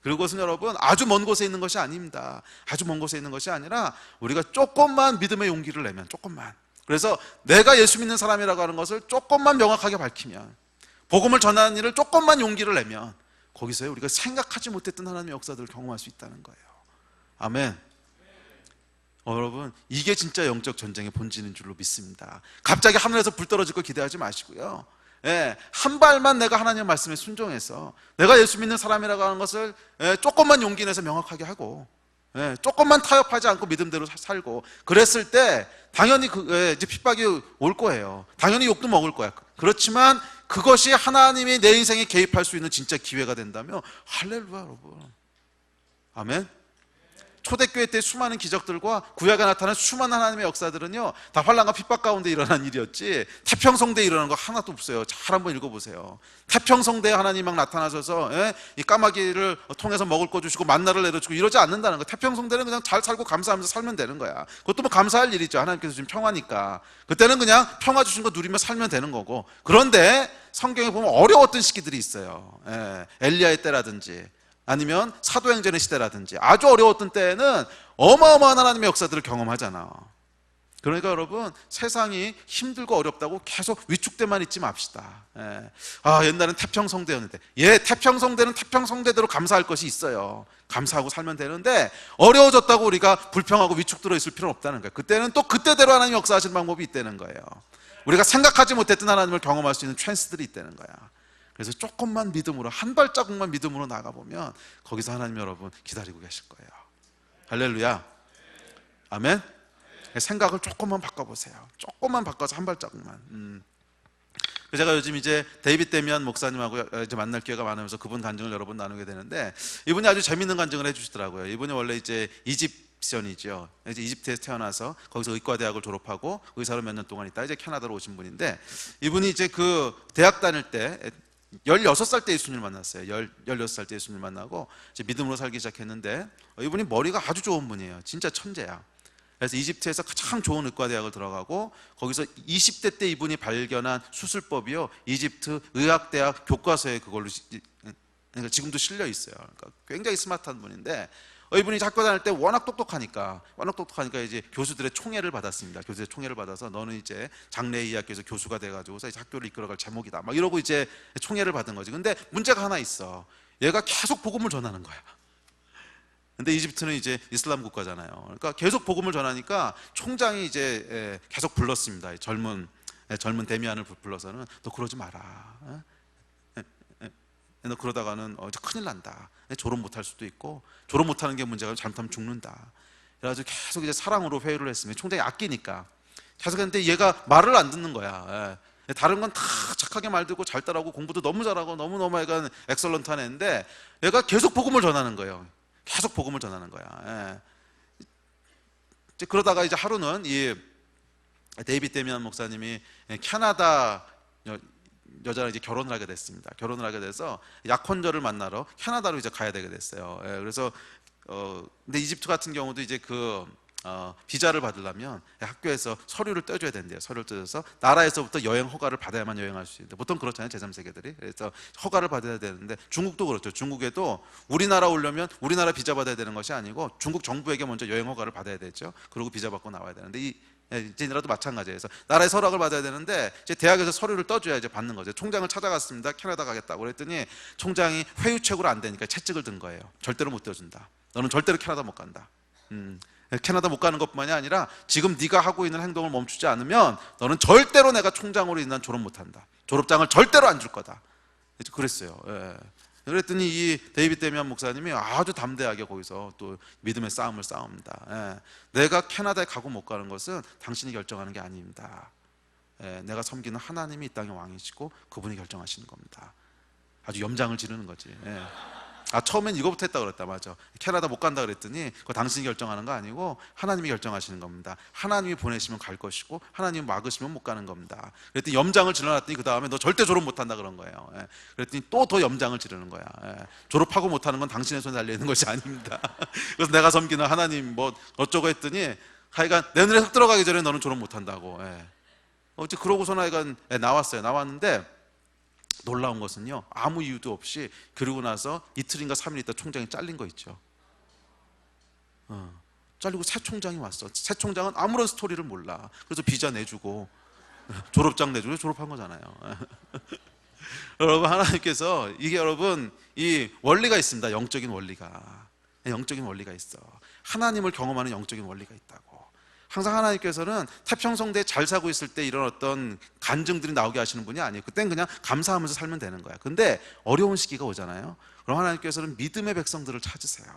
그것은 여러분 아주 먼 곳에 있는 것이 아닙니다. 아주 먼 곳에 있는 것이 아니라 우리가 조금만 믿음의 용기를 내면, 조금만, 그래서 내가 예수 믿는 사람이라고 하는 것을 조금만 명확하게 밝히면, 복음을 전하는 일을 조금만 용기를 내면 거기서 우리가 생각하지 못했던 하나님의 역사들을 경험할 수 있다는 거예요. 아멘. 여러분 이게 진짜 영적 전쟁의 본질인 줄로 믿습니다. 갑자기 하늘에서 불 떨어질 거 기대하지 마시고요. 한 발만 내가 하나님의 말씀에 순종해서 내가 예수 믿는 사람이라고 하는 것을 조금만 용기 내서 명확하게 하고, 조금만 타협하지 않고 믿음대로 살고, 그랬을 때 당연히 이제 핍박이 올 거예요. 당연히 욕도 먹을 거야. 그렇지만 그것이 하나님이 내 인생에 개입할 수 있는 진짜 기회가 된다면 할렐루야 여러분. 아멘. 초대교회 때 수많은 기적들과 구약에 나타난 수많은 하나님의 역사들은요 다 환난과 핍박 가운데 일어난 일이었지 태평성대에 일어난 거 하나도 없어요. 잘 한번 읽어보세요. 태평성대에 하나님 막 나타나셔서 이 까마귀를 통해서 먹을 거 주시고 만나를 내려주고 이러지 않는다는 거. 태평성대는 그냥 잘 살고 감사하면서 살면 되는 거야. 그것도 뭐 감사할 일이죠. 하나님께서 지금 평화니까 그때는 그냥 평화 주신 거 누리며 살면 되는 거고. 그런데 성경에 보면 어려웠던 시기들이 있어요. 엘리야의 때라든지 아니면 사도행전의 시대라든지 아주 어려웠던 때에는 어마어마한 하나님의 역사들을 경험하잖아. 그러니까 여러분 세상이 힘들고 어렵다고 계속 위축돼만 있지 맙시다. 옛날엔 태평성대였는데, 태평성대는 태평성대대로 감사할 것이 있어요. 감사하고 살면 되는데 어려워졌다고 우리가 불평하고 위축 들어있을 필요는 없다는 거예요. 그때는 또 그때대로 하나님 역사하시는 방법이 있다는 거예요. 우리가 생각하지 못했던 하나님을 경험할 수 있는 찬스들이 있다는 거야. 그래서 조금만 믿음으로, 한 발자국만 믿음으로 나가보면 거기서 하나님 여러분 기다리고 계실 거예요. 할렐루야. 아멘. 생각을 조금만 바꿔보세요. 조금만 바꿔서 한 발자국만. 제가 요즘 이제 데이빗 데미안 목사님하고 이제 만날 기회가 많으면서 그분 간증을 여러 번 나누게 되는데, 이분이 아주 재밌는 간증을 해주시더라고요. 이분이 원래 이제 이집트 깁션이죠. 이제 이집트에서 태어나서 거기서 의과대학을 졸업하고 의사로 몇 년 동안 있다 이제 캐나다로 오신 분인데, 이분이 이제 그 대학 다닐 때 16살 때 예수님을 만났어요. 16살 때 예수님을 만나고 이제 믿음으로 살기 시작했는데, 이분이 머리가 아주 좋은 분이에요. 진짜 천재야. 그래서 이집트에서 가장 좋은 의과대학을 들어가고, 거기서 20대 때 이분이 발견한 수술법이요, 이집트 의학대학 교과서에 그걸로 그러니까 지금도 실려 있어요. 그러니까 굉장히 스마트한 분인데, 이분이 학교 다닐 때 워낙 똑똑하니까 이제 교수들의 총애를 받았습니다. 교수들의 총애를 받아서 너는 이제 장래의학교에서 교수가 돼가지고서 이제 학교를 이끌어갈 제목이다 막 이러고 이제 총애를 받은 거지. 근데 문제가 하나 있어. 얘가 계속 복음을 전하는 거야. 근데 이집트는 이제 이슬람 국가잖아요. 그러니까 계속 복음을 전하니까 총장이 이제 계속 불렀습니다. 젊은 데미안을 불러서는 너 그러지 마라. 너 그러다가는 큰일 난다. 졸업 못할 수도 있고, 졸업 못하는 게 문제가 잘못하면 죽는다. 그래가지고 계속 이제 사랑으로 회유를 했으면, 총장이 아끼니까 계속 했는데 얘가 말을 안 듣는 거야. 다른 건 다 착하게 말 듣고 잘 따라하고 공부도 너무 잘하고 너무너무 약간 엑설런트한 애인데, 얘가 계속 복음을 전하는 거예요. 계속 복음을 전하는 거야. 이제 그러다가 이제 하루는 이 데이비드 데미안 목사님이 캐나다 여자랑 이제 결혼을 하게 됐습니다. 결혼을 하게 돼서 약혼자를 만나러 캐나다로 이제 가야 되게 됐어요. 그래서 근데 이집트 같은 경우도 이제 비자를 받으려면 학교에서 서류를 떼줘야 된대요. 서류를 떼줘서 나라에서부터 여행 허가를 받아야만 여행할 수 있는데, 보통 그렇잖아요, 제3세계들이. 그래서 허가를 받아야 되는데, 중국도 그렇죠. 중국에도 우리나라 오려면 우리나라 비자 받아야 되는 것이 아니고 중국 정부에게 먼저 여행 허가를 받아야 되죠. 그리고 비자 받고 나와야 되는데, 이제라도 마찬가지예요. 그래서 나라의 허락을 받아야 되는데, 이제 대학에서 서류를 떠줘야 이제 받는 거죠. 총장을 찾아갔습니다. 캐나다 가겠다고 그랬더니 총장이 회유책으로 안 되니까 채찍을 든 거예요. 절대로 못 떼어준다. 너는 절대로 캐나다 못 간다. 캐나다 못 가는 것뿐만이 아니라 지금 네가 하고 있는 행동을 멈추지 않으면 너는 절대로 내가 총장으로 인한 졸업 못한다. 졸업장을 절대로 안 줄 거다. 그랬어요. 그랬더니 이 데이비드 데미안 목사님이 아주 담대하게 거기서 또 믿음의 싸움을 싸웁니다. 내가 캐나다에 가고 못 가는 것은 당신이 결정하는 게 아닙니다. 내가 섬기는 하나님이 이 땅의 왕이시고 그분이 결정하시는 겁니다. 아주 염장을 지르는 거지. 처음엔 이거부터 했다 그랬다. 맞아. 캐나다 못 간다 그랬더니 그거 당신이 결정하는 거 아니고 하나님이 결정하시는 겁니다. 하나님이 보내시면 갈 것이고 하나님이 막으시면 못 가는 겁니다. 그랬더니 염장을 지르놨더니 그 다음에 너 절대 졸업 못 한다 그런 거예요. 그랬더니 또 더 염장을 지르는 거야. 졸업하고 못 하는 건 당신의 손에 달려 있는 것이 아닙니다. 그래서 내가 섬기는 하나님 뭐 어쩌고 했더니 하여간 내 눈에 흙 들어가기 전에 너는 졸업 못 한다고. 어째 그러고서 하여간 나왔어요. 나왔는데 놀라운 것은요, 아무 이유도 없이 그러고 나서 이틀인가 3일 있다 총장이 잘린 거 있죠. 잘리고 새 총장이 왔어. 새 총장은 아무런 스토리를 몰라. 그래서 비자 내주고 졸업장 내주고 졸업한 거잖아요. 여러분, 하나님께서 이게 여러분 이 원리가 있습니다. 영적인 원리가 있어. 하나님을 경험하는 영적인 원리가 있다고. 항상 하나님께서는 태평성대에 잘 살고 있을 때 이런 어떤 간증들이 나오게 하시는 분이 아니에요. 그땐 그냥 감사하면서 살면 되는 거야. 근데 어려운 시기가 오잖아요. 그럼 하나님께서는 믿음의 백성들을 찾으세요.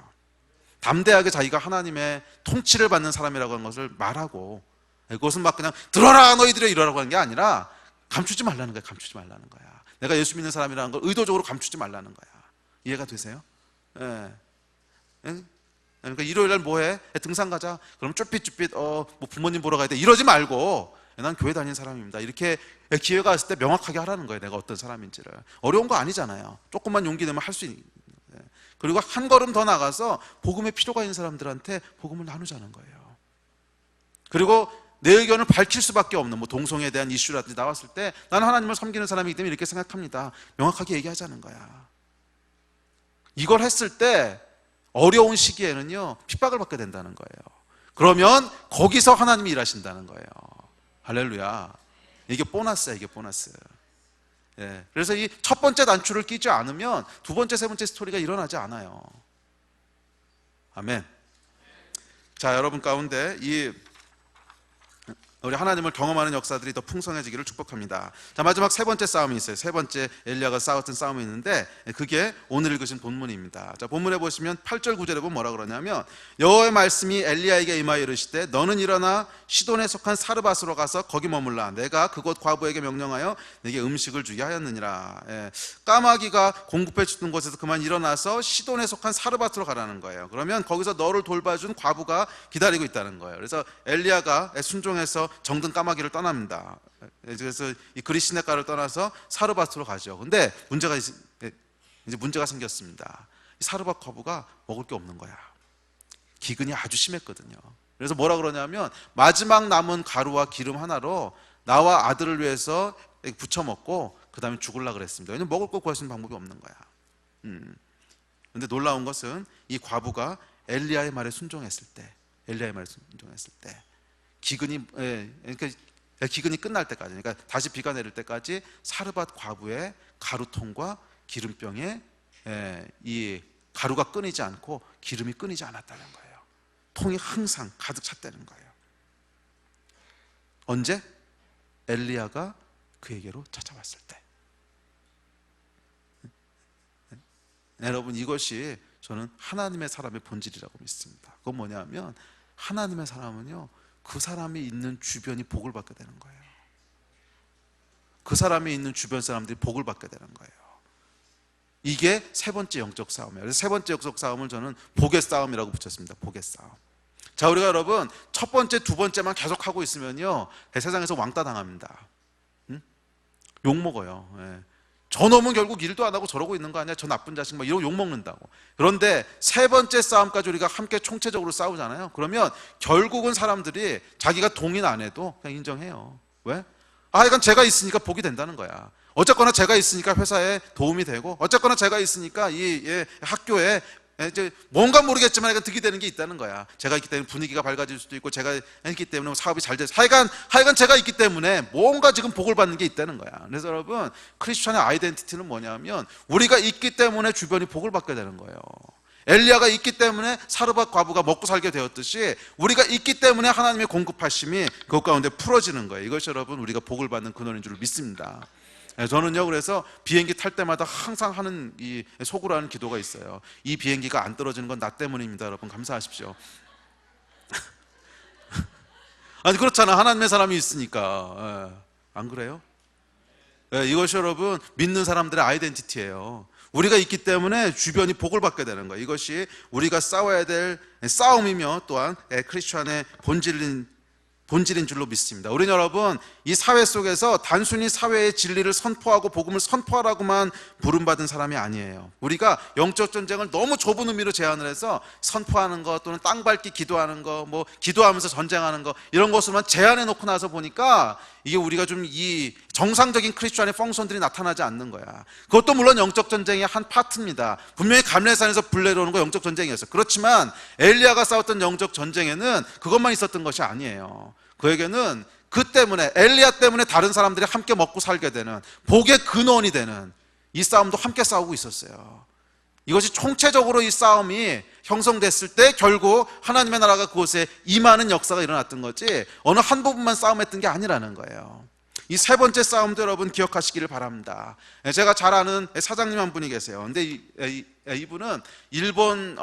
담대하게 자기가 하나님의 통치를 받는 사람이라고 하는 것을 말하고, 그것은 막 그냥 들어라 너희들이 이러라고 하는 게 아니라 감추지 말라는 거야. 내가 예수 믿는 사람이라는 걸 의도적으로 감추지 말라는 거야. 이해가 되세요? 그러니까 일요일날 뭐해? 등산 가자. 그럼 쭈삣쭈삣 뭐 부모님 보러 가야 돼. 이러지 말고 난 교회 다니는 사람입니다. 이렇게 기회가 있을 때 명확하게 하라는 거예요. 내가 어떤 사람인지를. 어려운 거 아니잖아요. 조금만 용기 내면 할 수 있는. 그리고 한 걸음 더 나가서 복음의 필요가 있는 사람들한테 복음을 나누자는 거예요. 그리고 내 의견을 밝힐 수밖에 없는 뭐 동성애에 대한 이슈라든지 나왔을 때 나는 하나님을 섬기는 사람이기 때문에 이렇게 생각합니다. 명확하게 얘기하자는 거야. 이걸 했을 때 어려운 시기에는요 핍박을 받게 된다는 거예요. 그러면 거기서 하나님이 일하신다는 거예요. 할렐루야. 이게 보너스야. 그래서 이 첫 번째 단추를 끼지 않으면 두 번째, 세 번째 스토리가 일어나지 않아요. 아멘. 자, 여러분 가운데 우리 하나님을 경험하는 역사들이 더 풍성해지기를 축복합니다. 자, 마지막 세 번째 싸움이 있어요. 세 번째 엘리야가 싸웠던 싸움이 있는데 그게 오늘 읽으신 본문입니다. 자, 본문에 보시면 8절 9절에 보면 뭐라 그러냐면 여호와의 말씀이 엘리야에게 임하여 이르시되 너는 일어나 시돈에 속한 사르밧으로 가서 거기 머물라. 내가 그곳 과부에게 명령하여 내게 음식을 주게 하였느니라. 예. 까마귀가 공급해 주던 곳에서 그만 일어나서 시돈에 속한 사르밧으로 가라는 거예요. 그러면 거기서 너를 돌봐준 과부가 기다리고 있다는 거예요. 그래서 엘리야가 순종해서 정든 까마귀를 떠납니다. 그래서 이 그릿시냇가를 떠나서 사르밧으로 가죠. 근데 문제가 생겼습니다. 이 사르밧 과부가 먹을 게 없는 거야. 기근이 아주 심했거든요. 그래서 뭐라 그러냐면 마지막 남은 가루와 기름 하나로 나와 아들을 위해서 부쳐 먹고 그 다음에 죽으려고 그랬습니다. 왜냐면 먹을 거 구할 수 있는 방법이 없는 거야. 근데 놀라운 것은 이 과부가 엘리야의 말에 순종했을 때 기근이 그러니까 기근이 끝날 때까지, 그러니까 다시 비가 내릴 때까지 사르밧 과부의 가루통과 기름병에 이 가루가 끊이지 않고 기름이 끊이지 않았다는 거예요. 통이 항상 가득 찼다는 거예요. 언제? 엘리야가 그에게로 찾아왔을 때. 여러분, 이것이 저는 하나님의 사람의 본질이라고 믿습니다. 그건 뭐냐면 하나님의 사람은요, 그 사람이 있는 주변이 복을 받게 되는 거예요. 그 사람이 있는 주변 사람들이 복을 받게 되는 거예요. 이게 세 번째 영적 싸움이에요. 그래서 세 번째 영적 싸움을 저는 복의 싸움이라고 붙였습니다. 복의 싸움. 자, 우리가 여러분 첫 번째, 두 번째만 계속 하고 있으면요, 세상에서 왕따 당합니다. 욕 먹어요. 예. 저놈은 결국 일도 안 하고 저러고 있는 거 아니야? 저 나쁜 자식, 막 이러고 욕 먹는다고. 그런데 세 번째 싸움까지 우리가 함께 총체적으로 싸우잖아요. 그러면 결국은 사람들이 자기가 동의 안 해도 그냥 인정해요. 왜? 이건 제가 있으니까 복이 된다는 거야. 어쨌거나 제가 있으니까 회사에 도움이 되고, 어쨌거나 제가 있으니까 이 학교에 이제 뭔가 모르겠지만 이건 득이 되는 게 있다는 거야. 제가 있기 때문에 분위기가 밝아질 수도 있고, 제가 있기 때문에 사업이 잘 돼서, 하여간 제가 있기 때문에 뭔가 지금 복을 받는 게 있다는 거야. 그래서 여러분, 크리스천의 아이덴티티는 뭐냐면 우리가 있기 때문에 주변이 복을 받게 되는 거예요. 엘리야가 있기 때문에 사르밧 과부가 먹고 살게 되었듯이 우리가 있기 때문에 하나님의 공급하심이 그것 가운데 풀어지는 거예요. 이것이 여러분 우리가 복을 받는 근원인 줄 믿습니다. 저는요, 그래서 비행기 탈 때마다 항상 하는 이 속으로 하는 기도가 있어요. 이 비행기가 안 떨어지는 건 나 때문입니다. 여러분 감사하십시오. 아니 그렇잖아, 하나님의 사람이 있으니까. 안 그래요? 이것이 여러분 믿는 사람들의 아이덴티티예요. 우리가 있기 때문에 주변이 복을 받게 되는 거예요. 이것이 우리가 싸워야 될 싸움이며 또한 크리스천의 본질인 줄로 믿습니다. 우리는 여러분 이 사회 속에서 단순히 사회의 진리를 선포하고 복음을 선포하라고만 부름받은 사람이 아니에요. 우리가 영적 전쟁을 너무 좁은 의미로 제한을 해서 선포하는 것 또는 땅 밟기 기도하는 거, 뭐 기도하면서 전쟁하는 거, 이런 것으로만 제한해 놓고 나서 보니까 이게 우리가 좀 이 정상적인 크리스천의 펑션들이 나타나지 않는 거야. 그것도 물론 영적 전쟁의 한 파트입니다. 분명히 감레산에서 불 내려오는 거 영적 전쟁이었어요. 그렇지만 엘리야가 싸웠던 영적 전쟁에는 그것만 있었던 것이 아니에요. 그에게는 그 때문에, 엘리야 때문에 다른 사람들이 함께 먹고 살게 되는 복의 근원이 되는 이 싸움도 함께 싸우고 있었어요. 이것이 총체적으로 이 싸움이 형성됐을 때 결국 하나님의 나라가 그곳에 임하는 역사가 일어났던 거지, 어느 한 부분만 싸움했던 게 아니라는 거예요. 이 세 번째 싸움도 여러분 기억하시기를 바랍니다. 제가 잘 아는 사장님 한 분이 계세요. 근데 이분은 일본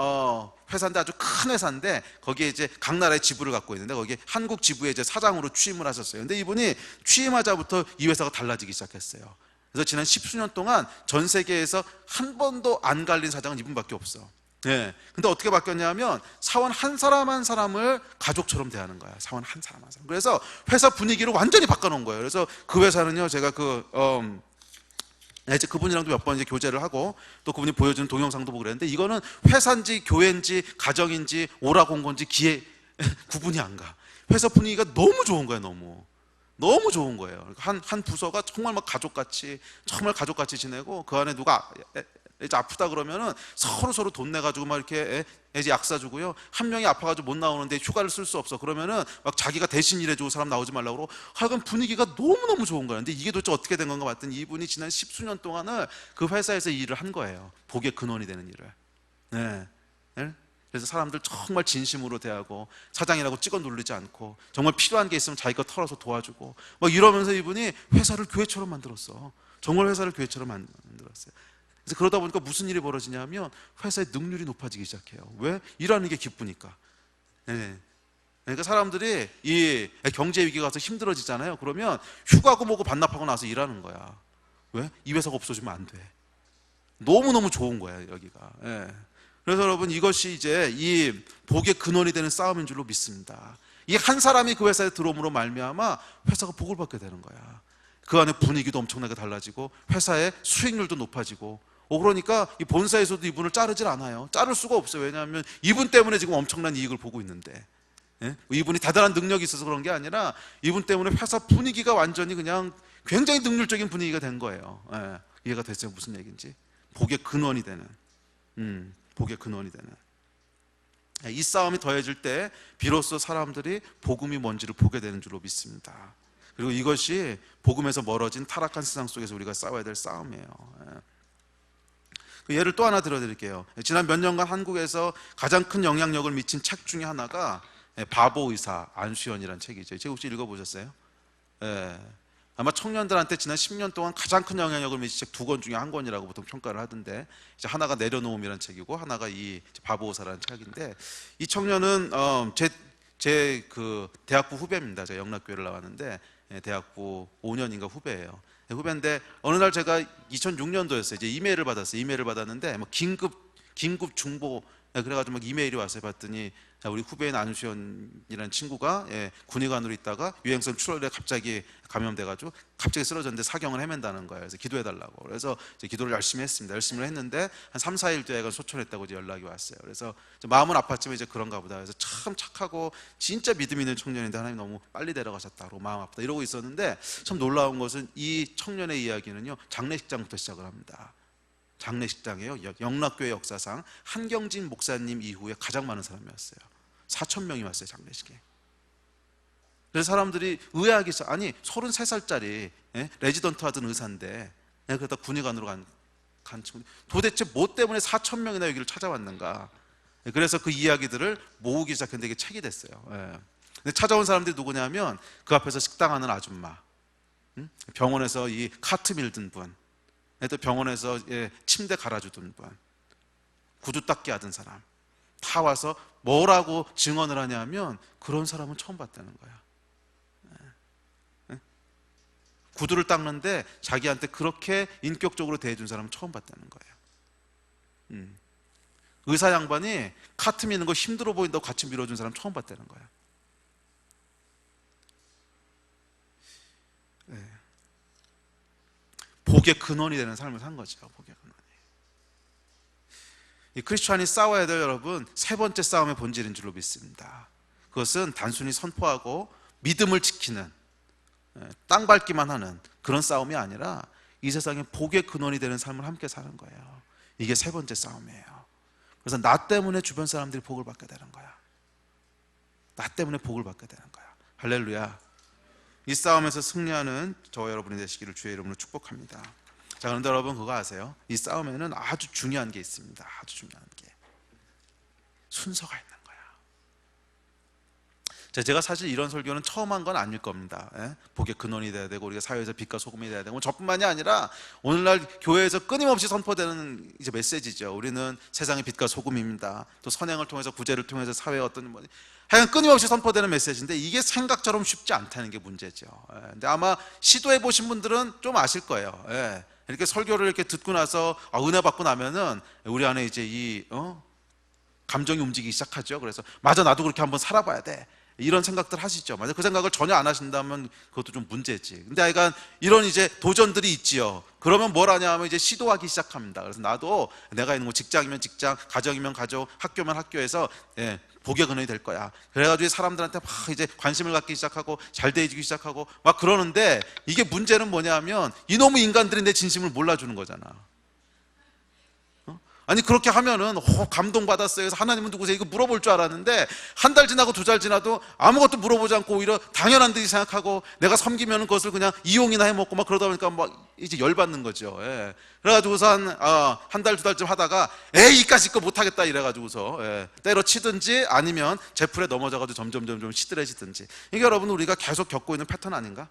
회사인데 아주 큰 회사인데 거기에 이제 각 나라의 지부를 갖고 있는데 거기에 한국 지부에 이제 사장으로 취임을 하셨어요. 근데 이분이 취임하자부터 이 회사가 달라지기 시작했어요. 그래서 지난 10수년 동안 전 세계에서 한 번도 안 갈린 사장은 이분밖에 없어. 네. 근데 어떻게 바뀌었냐면 사원 한 사람 한 사람을 가족처럼 대하는 거야. 사원 한 사람 한 사람. 그래서 회사 분위기를 완전히 바꿔놓은 거예요. 그래서 그 회사는요, 제가 이제 그분이랑도 몇 번 이제 교제를 하고 또 그분이 보여주는 동영상도 보고 그랬는데, 이거는 회사인지 교회인지 가정인지 오라고 온 건지 구분이 안 가. 회사 분위기가 너무 좋은 거예요. 너무 좋은 거예요. 한 부서가 정말 막 가족같이 지내고, 그 안에 누가 이제 아프다 그러면은 서로 돈 내가지고 막 이렇게 이제 약 사주고요. 한 명이 아파가지고 못 나오는데 휴가를 쓸 수 없어. 그러면은 막 자기가 대신 일해주고 사람 나오지 말라고 그러고, 하여간 분위기가 너무너무 좋은 거예요. 근데 이게 도대체 어떻게 된 건가 봤더니 이분이 지난 10수년 동안을 그 회사에서 일을 한 거예요. 복의 근원이 되는 일을. 네. 그래서 사람들 정말 진심으로 대하고 사장이라고 찍어 누르지 않고 정말 필요한 게 있으면 자기 거 털어서 도와주고 막 이러면서 이분이 회사를 교회처럼 만들었어. 정말 회사를 교회처럼 만들었어요. 그래서 그러다 보니까 무슨 일이 벌어지냐면 회사의 능률이 높아지기 시작해요. 왜? 일하는 게 기쁘니까. 네. 그러니까 사람들이 이 경제 위기가 와서 힘들어지잖아요. 그러면 휴가고 뭐고 반납하고 나서 일하는 거야. 왜? 이 회사가 없어지면 안 돼. 너무너무 좋은 거야, 여기가. 예. 그래서 여러분, 이것이 이제 이 복의 근원이 되는 싸움인 줄로 믿습니다. 이 한 사람이 그 회사에 들어옴으로 말미암아 회사가 복을 받게 되는 거야. 그 안에 분위기도 엄청나게 달라지고 회사의 수익률도 높아지고, 그러니까 이 본사에서도 이분을 자르질 않아요. 자를 수가 없어요. 왜냐하면 이분 때문에 지금 엄청난 이익을 보고 있는데, 예? 이분이 대단한 능력이 있어서 그런 게 아니라 이분 때문에 회사 분위기가 완전히 그냥 굉장히 능률적인 분위기가 된 거예요. 예. 이해가 됐어요? 무슨 얘기인지. 복의 근원이 되는, 복의 근원이 되는 이 싸움이 더해질 때 비로소 사람들이 복음이 뭔지를 보게 되는 줄로 믿습니다. 그리고 이것이 복음에서 멀어진 타락한 세상 속에서 우리가 싸워야 될 싸움이에요. 그 예를 또 하나 들어드릴게요. 지난 몇 년간 한국에서 가장 큰 영향력을 미친 책 중에 하나가 바보 의사 안수현이라는 책이죠. 이 책 혹시 읽어보셨어요? 예. 아마 청년들한테 지난 10년 동안 가장 큰 영향력을 미친 책 2권 중에 한 권이라고 보통 평가를 하던데, 이제 하나가 내려놓음이라는 책이고 하나가 이 바보 의사라는 책인데, 이 청년은 제 그 대학부 후배입니다. 제가 영락교회를 나왔는데 대학부 5년인가 후배예요. 후배인데 어느 날 제가 2006년도였어요. 이제 이메일을 받았어요. 이메일을 받았는데 뭐 긴급 중보, 그래가지고 막 이메일이 왔어요. 봤더니 우리 후배인 안수현이라는 친구가 군의관으로 있다가 유행성 출혈에 갑자기 감염돼가지고 갑자기 쓰러졌는데 사경을 헤맨다는 거예요. 그래서 기도해달라고. 그래서 이제 기도를 열심히 했습니다. 열심히 했는데 한 3, 4일 뒤에 소천했다고 이제 연락이 왔어요. 그래서 마음은 아팠지만 이제 그런가 보다. 그래서 참 착하고 진짜 믿음 있는 청년인데 하나님 너무 빨리 데려가셨다고 마음 아프다 이러고 있었는데, 참 놀라운 것은 이 청년의 이야기는요, 장례식장부터 시작을 합니다. 장례식장이에요. 영락교회 역사상 한경진 목사님 이후에 가장 많은 사람이었어요. 4,000명이 왔어요, 장례식에. 그래서 사람들이 의아하게 했어요. 아니 33살짜리 레지던트 하던 의사인데 그러다 군의관으로 간 친구, 도대체 뭐 때문에 4,000명이나 여기를 찾아왔는가. 그래서 그 이야기들을 모으기 시작했는데 이게 책이 됐어요. 근데 찾아온 사람들이 누구냐면 그 앞에서 식당하는 아줌마, 병원에서 이 카트 밀던 분, 또 병원에서 침대 갈아주던 분, 구두 닦기 하던 사람 다 와서 뭐라고 증언을 하냐면 그런 사람은 처음 봤다는 거야. 구두를 닦는데 자기한테 그렇게 인격적으로 대해준 사람은 처음 봤다는 거예요. 의사 양반이 카트 미는 거 힘들어 보인다고 같이 밀어준 사람 처음 봤다는 거야. 복의 근원이 되는 삶을 산 거죠. 복의 근원이. 이 크리스찬이 싸워야 될, 여러분, 세 번째 싸움의 본질인 줄로 믿습니다. 그것은 단순히 선포하고 믿음을 지키는, 땅 밟기만 하는 그런 싸움이 아니라 이 세상에 복의 근원이 되는 삶을 함께 사는 거예요. 이게 세 번째 싸움이에요. 그래서 나 때문에 주변 사람들이 복을 받게 되는 거야. 나 때문에 복을 받게 되는 거야. 할렐루야. 이 싸움에서 승리하는 저와 여러분이 되시기를 주의 이름으로 축복합니다. 자, 그런데 여러분 그거 아세요? 이 싸움에는 아주 중요한 게 있습니다. 아주 중요한 게 순서가 있는 거야. 제가 사실 이런 설교는 처음 한 건 아닐 겁니다. 복의 근원이 돼야 되고 우리가 사회에서 빛과 소금이 돼야 되고, 저뿐만이 아니라 오늘날 교회에서 끊임없이 선포되는 이제 메시지죠. 우리는 세상의 빛과 소금입니다. 또 선행을 통해서, 구제를 통해서 사회의 어떤 하여간 끊임없이 선포되는 메시지인데 이게 생각처럼 쉽지 않다는 게 문제죠. 근데 아마 시도해 보신 분들은 좀 아실 거예요. 이렇게 설교를 이렇게 듣고 나서 은혜 받고 나면은 우리 안에 이제 이 감정이 움직이기 시작하죠. 그래서 맞아, 나도 그렇게 한번 살아봐야 돼, 이런 생각들 하시죠. 맞아, 그 생각을 전혀 안 하신다면 그것도 좀 문제지. 근데 하여간 이런 이제 도전들이 있지요. 그러면 뭘 하냐 하면 이제 시도하기 시작합니다. 그래서 나도 내가 있는 뭐 직장이면 직장, 가정이면 가정, 학교면 학교에서 복의 근원이 될 거야. 그래가지고 사람들한테 막 이제 관심을 갖기 시작하고 잘 대해주기 시작하고 막 그러는데, 이게 문제는 뭐냐면 이놈의 인간들이 내 진심을 몰라주는 거잖아. 아니 그렇게 하면은 감동받았어요. 그래서 하나님은 누구세요? 이거 물어볼 줄 알았는데 한 달 지나고 2달 지나도 아무것도 물어보지 않고 오히려 당연한 듯이 생각하고 내가 섬기면 그것을 그냥 이용이나 해먹고 막 그러다 보니까 막 이제 열받는 거죠. 그래가지고서 한 달, 2달쯤 하다가 이까짓 거 못하겠다 이래가지고서 때려치든지 아니면 제풀에 넘어져가지고 점점 시들해지든지, 이게 여러분 우리가 계속 겪고 있는 패턴 아닌가?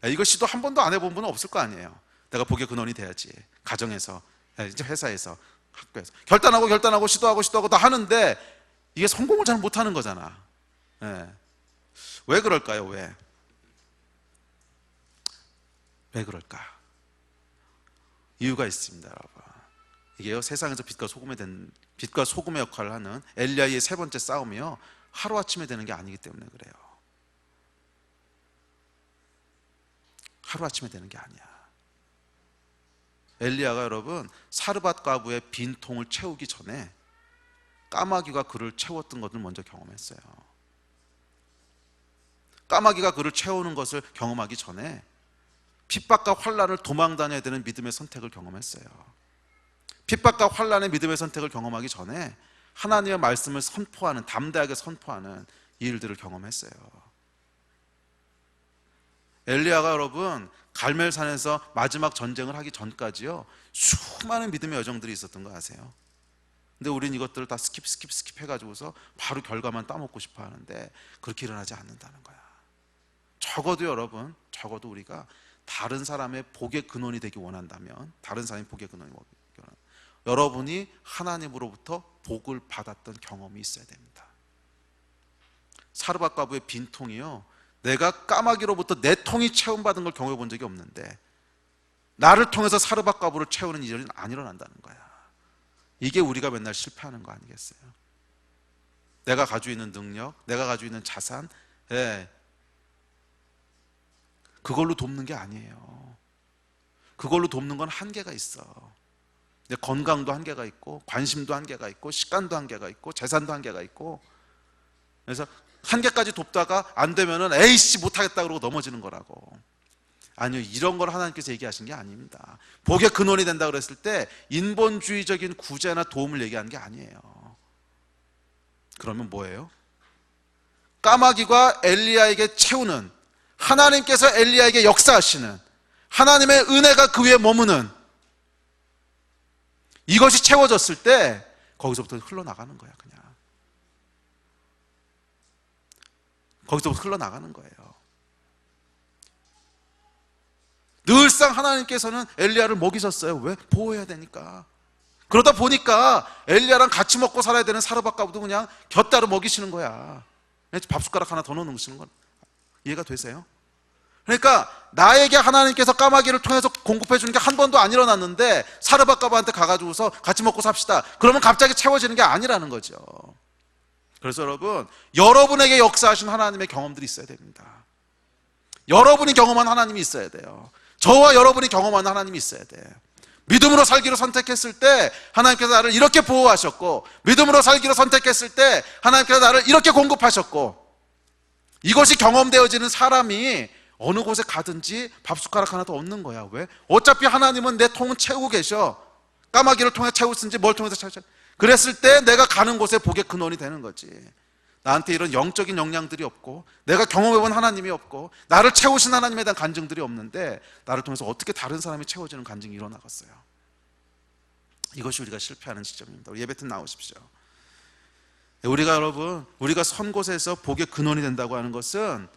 이거 시도 한 번도 안 해본 분은 없을 거 아니에요. 내가 복의 근원이 돼야지. 가정에서, 이제 회사에서, 학교에서 결단하고 시도하고 다 하는데 이게 성공을 잘 못하는 거잖아. 예. 왜 그럴까요? 왜 그럴까? 이유가 있습니다, 여러분. 이게요, 세상에서 빛과 소금의 역할을 하는 엘리야의 세 번째 싸움이요, 하루아침에 되는 게 아니기 때문에 그래요. 하루아침에 되는 게 아니야. 엘리야가 여러분, 사르밧 과부의 빈 통을 채우기 전에 까마귀가 그를 채웠던 것을 먼저 경험했어요. 까마귀가 그를 채우는 것을 경험하기 전에 핍박과 환난을 도망 다녀야 되는 믿음의 선택을 경험했어요. 핍박과 환난의 믿음의 선택을 경험하기 전에 하나님의 말씀을 선포하는, 담대하게 선포하는 이 일들을 경험했어요. 엘리야가 여러분, 갈멜산에서 마지막 전쟁을 하기 전까지요, 수많은 믿음의 여정들이 있었던 거 아세요? 근데 우린 이것들을 다 스킵 해가지고서 바로 결과만 따먹고 싶어 하는데 그렇게 일어나지 않는다는 거야. 적어도 여러분, 적어도 우리가 다른 사람의 복의 근원이 되기 원한다면, 다른 사람의 복의 근원이 원한다면 여러분이 하나님으로부터 복을 받았던 경험이 있어야 됩니다. 사르밧 과부의 빈 통이요, 내가 까마귀로부터 내 통이 채움받은 걸 경험해 본 적이 없는데 나를 통해서 사르밧 과부를 채우는 일은 안 일어난다는 거야. 이게 우리가 맨날 실패하는 거 아니겠어요? 내가 가지고 있는 능력, 내가 가지고 있는 자산, 그걸로 돕는 게 아니에요. 그걸로 돕는 건 한계가 있어. 건강도 한계가 있고, 관심도 한계가 있고, 시간도 한계가 있고, 재산도 한계가 있고. 그래서 한계까지 돕다가 안 되면은 에이씨 못하겠다 그러고 넘어지는 거라고. 아니요, 이런 걸 하나님께서 얘기하신 게 아닙니다. 복의 근원이 된다 그랬을 때 인본주의적인 구제나 도움을 얘기하는 게 아니에요. 그러면 뭐예요? 까마귀가 엘리야에게 채우는, 하나님께서 엘리야에게 역사하시는 하나님의 은혜가 그 위에 머무는 이것이 채워졌을 때 거기서부터 흘러나가는 거야. 그냥 거기서부터 흘러나가는 거예요. 늘상 하나님께서는 엘리야를 먹이셨어요. 왜? 보호해야 되니까. 그러다 보니까 엘리야랑 같이 먹고 살아야 되는 사르밧 과부도 그냥 곁다로 먹이시는 거야. 밥 숟가락 하나 더 넣으시는 건 이해가 되세요? 그러니까 나에게 하나님께서 까마귀를 통해서 공급해 주는 게 한 번도 안 일어났는데 사르밧 과부한테 가가지고서 같이 먹고 삽시다, 그러면 갑자기 채워지는 게 아니라는 거죠. 그래서 여러분, 여러분에게 역사하신 하나님의 경험들이 있어야 됩니다. 여러분이 경험한 하나님이 있어야 돼요. 저와 여러분이 경험한 하나님이 있어야 돼. 믿음으로 살기로 선택했을 때 하나님께서 나를 이렇게 보호하셨고, 믿음으로 살기로 선택했을 때 하나님께서 나를 이렇게 공급하셨고, 이것이 경험되어지는 사람이 어느 곳에 가든지 밥 숟가락 하나 더 얻는 거야. 왜? 어차피 하나님은 내 통은 채우고 계셔. 까마귀를 통해 채우든지 뭘 통해서 채우든지, 그랬을 때 내가 가는 곳에 복의 근원이 되는 거지. 나한테 이런 영적인 역량들이 없고, 내가 경험해본 하나님이 없고, 나를 채우신 하나님에 대한 간증들이 없는데 나를 통해서 어떻게 다른 사람이 채워지는 간증이 일어나겠어요? 이것이 우리가 실패하는 지점입니다. 우리 예배팀 나오십시오. 우리가 선 곳에서 복의 근원이 된다고 하는 것은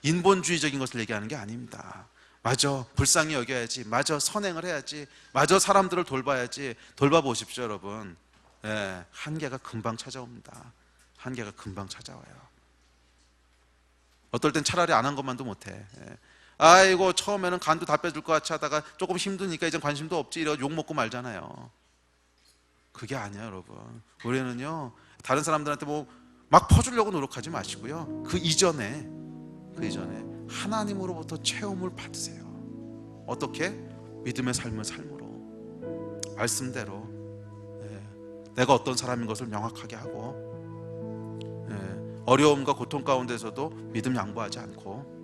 인본주의적인 것을 얘기하는 게 아닙니다. 맞아, 불쌍히 여겨야지, 맞아, 선행을 해야지, 맞아, 사람들을 돌봐야지. 돌봐보십시오 여러분. 한계가 금방 찾아옵니다. 한계가 금방 찾아와요. 어떨 땐 차라리 안 한 것만도 못해. 아이고, 처음에는 간도 다 빼줄 것 같이 하다가 조금 힘드니까 이젠 관심도 없지, 이러 욕먹고 말잖아요. 그게 아니야 여러분. 우리는요, 다른 사람들한테 막 퍼주려고 노력하지 마시고요, 그 이전에 하나님으로부터 체험을 받으세요. 어떻게? 믿음의 삶을 삶으로, 말씀대로 내가 어떤 사람인 것을 명확하게 하고, 어려움과 고통 가운데서도 믿음 양보하지 않고,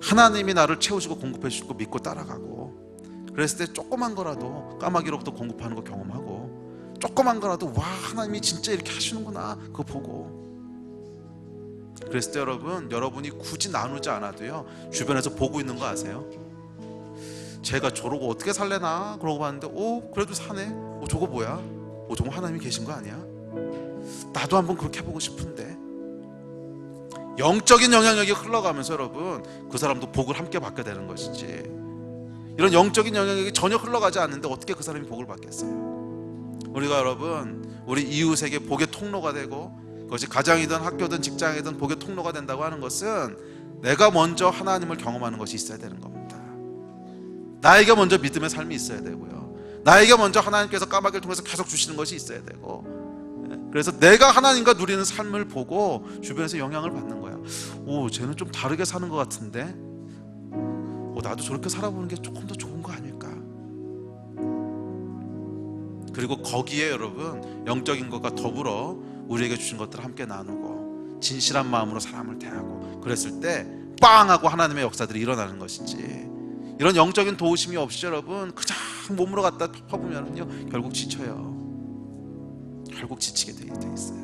하나님이 나를 채우시고 공급해 주시고 믿고 따라가고, 그랬을 때 조그만 거라도 까마귀로부터 공급하는 거 경험하고, 조그만 거라도 와, 하나님이 진짜 이렇게 하시는구나 그거 보고, 그랬을 때 여러분이 굳이 나누지 않아도요, 주변에서 보고 있는 거 아세요? 제가 저러고 어떻게 살래나 그러고 봤는데, 그래도 사네. 저거 뭐야? 저거 하나님이 계신 거 아니야? 나도 한번 그렇게 해보고 싶은데. 영적인 영향력이 흘러가면서 여러분, 그 사람도 복을 함께 받게 되는 것이지, 이런 영적인 영향력이 전혀 흘러가지 않는데 어떻게 그 사람이 복을 받겠어요? 우리가 여러분, 우리 이웃에게 복의 통로가 되고 그것이 가정이든 학교든 직장이든 복의 통로가 된다고 하는 것은 내가 먼저 하나님을 경험하는 것이 있어야 되는 겁니다. 나에게 먼저 믿음의 삶이 있어야 되고요, 나에게 먼저 하나님께서 까마귀를 통해서 계속 주시는 것이 있어야 되고, 그래서 내가 하나님과 누리는 삶을 보고 주변에서 영향을 받는 거야. 오, 쟤는 좀 다르게 사는 것 같은데, 나도 저렇게 살아보는 게 조금 더 좋은 거 아닐까. 그리고 거기에 여러분 영적인 것과 더불어 우리에게 주신 것들을 함께 나누고 진실한 마음으로 사람을 대하고 그랬을 때 빵 하고 하나님의 역사들이 일어나는 것이지, 이런 영적인 도우심이 없이 여러분 그냥 몸으로 갖다 퍼부면요 결국 지쳐요. 결국 지치게 돼 있어요.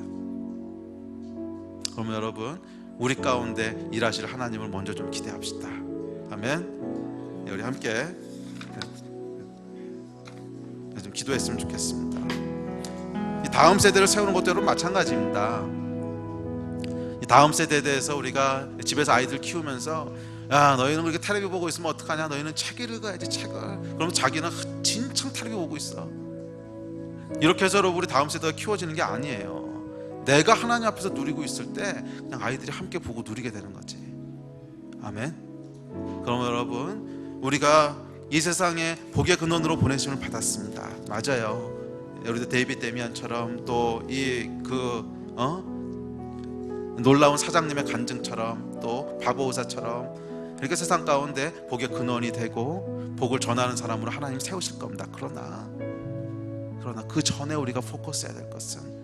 그러면 여러분 우리 가운데 일하실 하나님을 먼저 좀 기대합시다. 아멘. 우리 함께 좀 기도했으면 좋겠습니다. 이 다음 세대를 세우는 것도 여러분 마찬가지입니다. 이 다음 세대에 대해서 우리가 집에서 아이들 키우면서, 야, 너희는 그렇게 텔레비 보고 있으면 어떡하냐, 너희는 책을 읽어야지, 책을. 그럼 자기는 진짜 텔레비 보고 있어. 이렇게 해서 여러분 우리 다음 세대가 키워지는 게 아니에요. 내가 하나님 앞에서 누리고 있을 때 그냥 아이들이 함께 보고 누리게 되는 거지. 아멘. 그러면 여러분 우리가 이 세상에 복의 근원으로 보내심을 받았습니다. 맞아요. 우리도 데이빗 데미안처럼 또 놀라운 사장님의 간증처럼 또 바보 의사처럼 이렇게 세상 가운데 복의 근원이 되고 복을 전하는 사람으로 하나님 세우실 겁니다. 그러나 그 전에 우리가 포커스해야 될 것은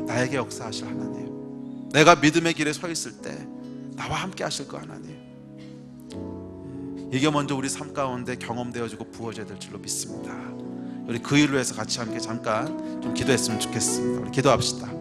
나에게 역사하실 하나님, 내가 믿음의 길에 서 있을 때 나와 함께 하실 거 하나님, 이게 먼저 우리 삶 가운데 경험되어지고 부어져야 될 줄로 믿습니다. 우리 그 일로 해서 같이 함께 잠깐 좀 기도했으면 좋겠습니다. 우리 기도합시다.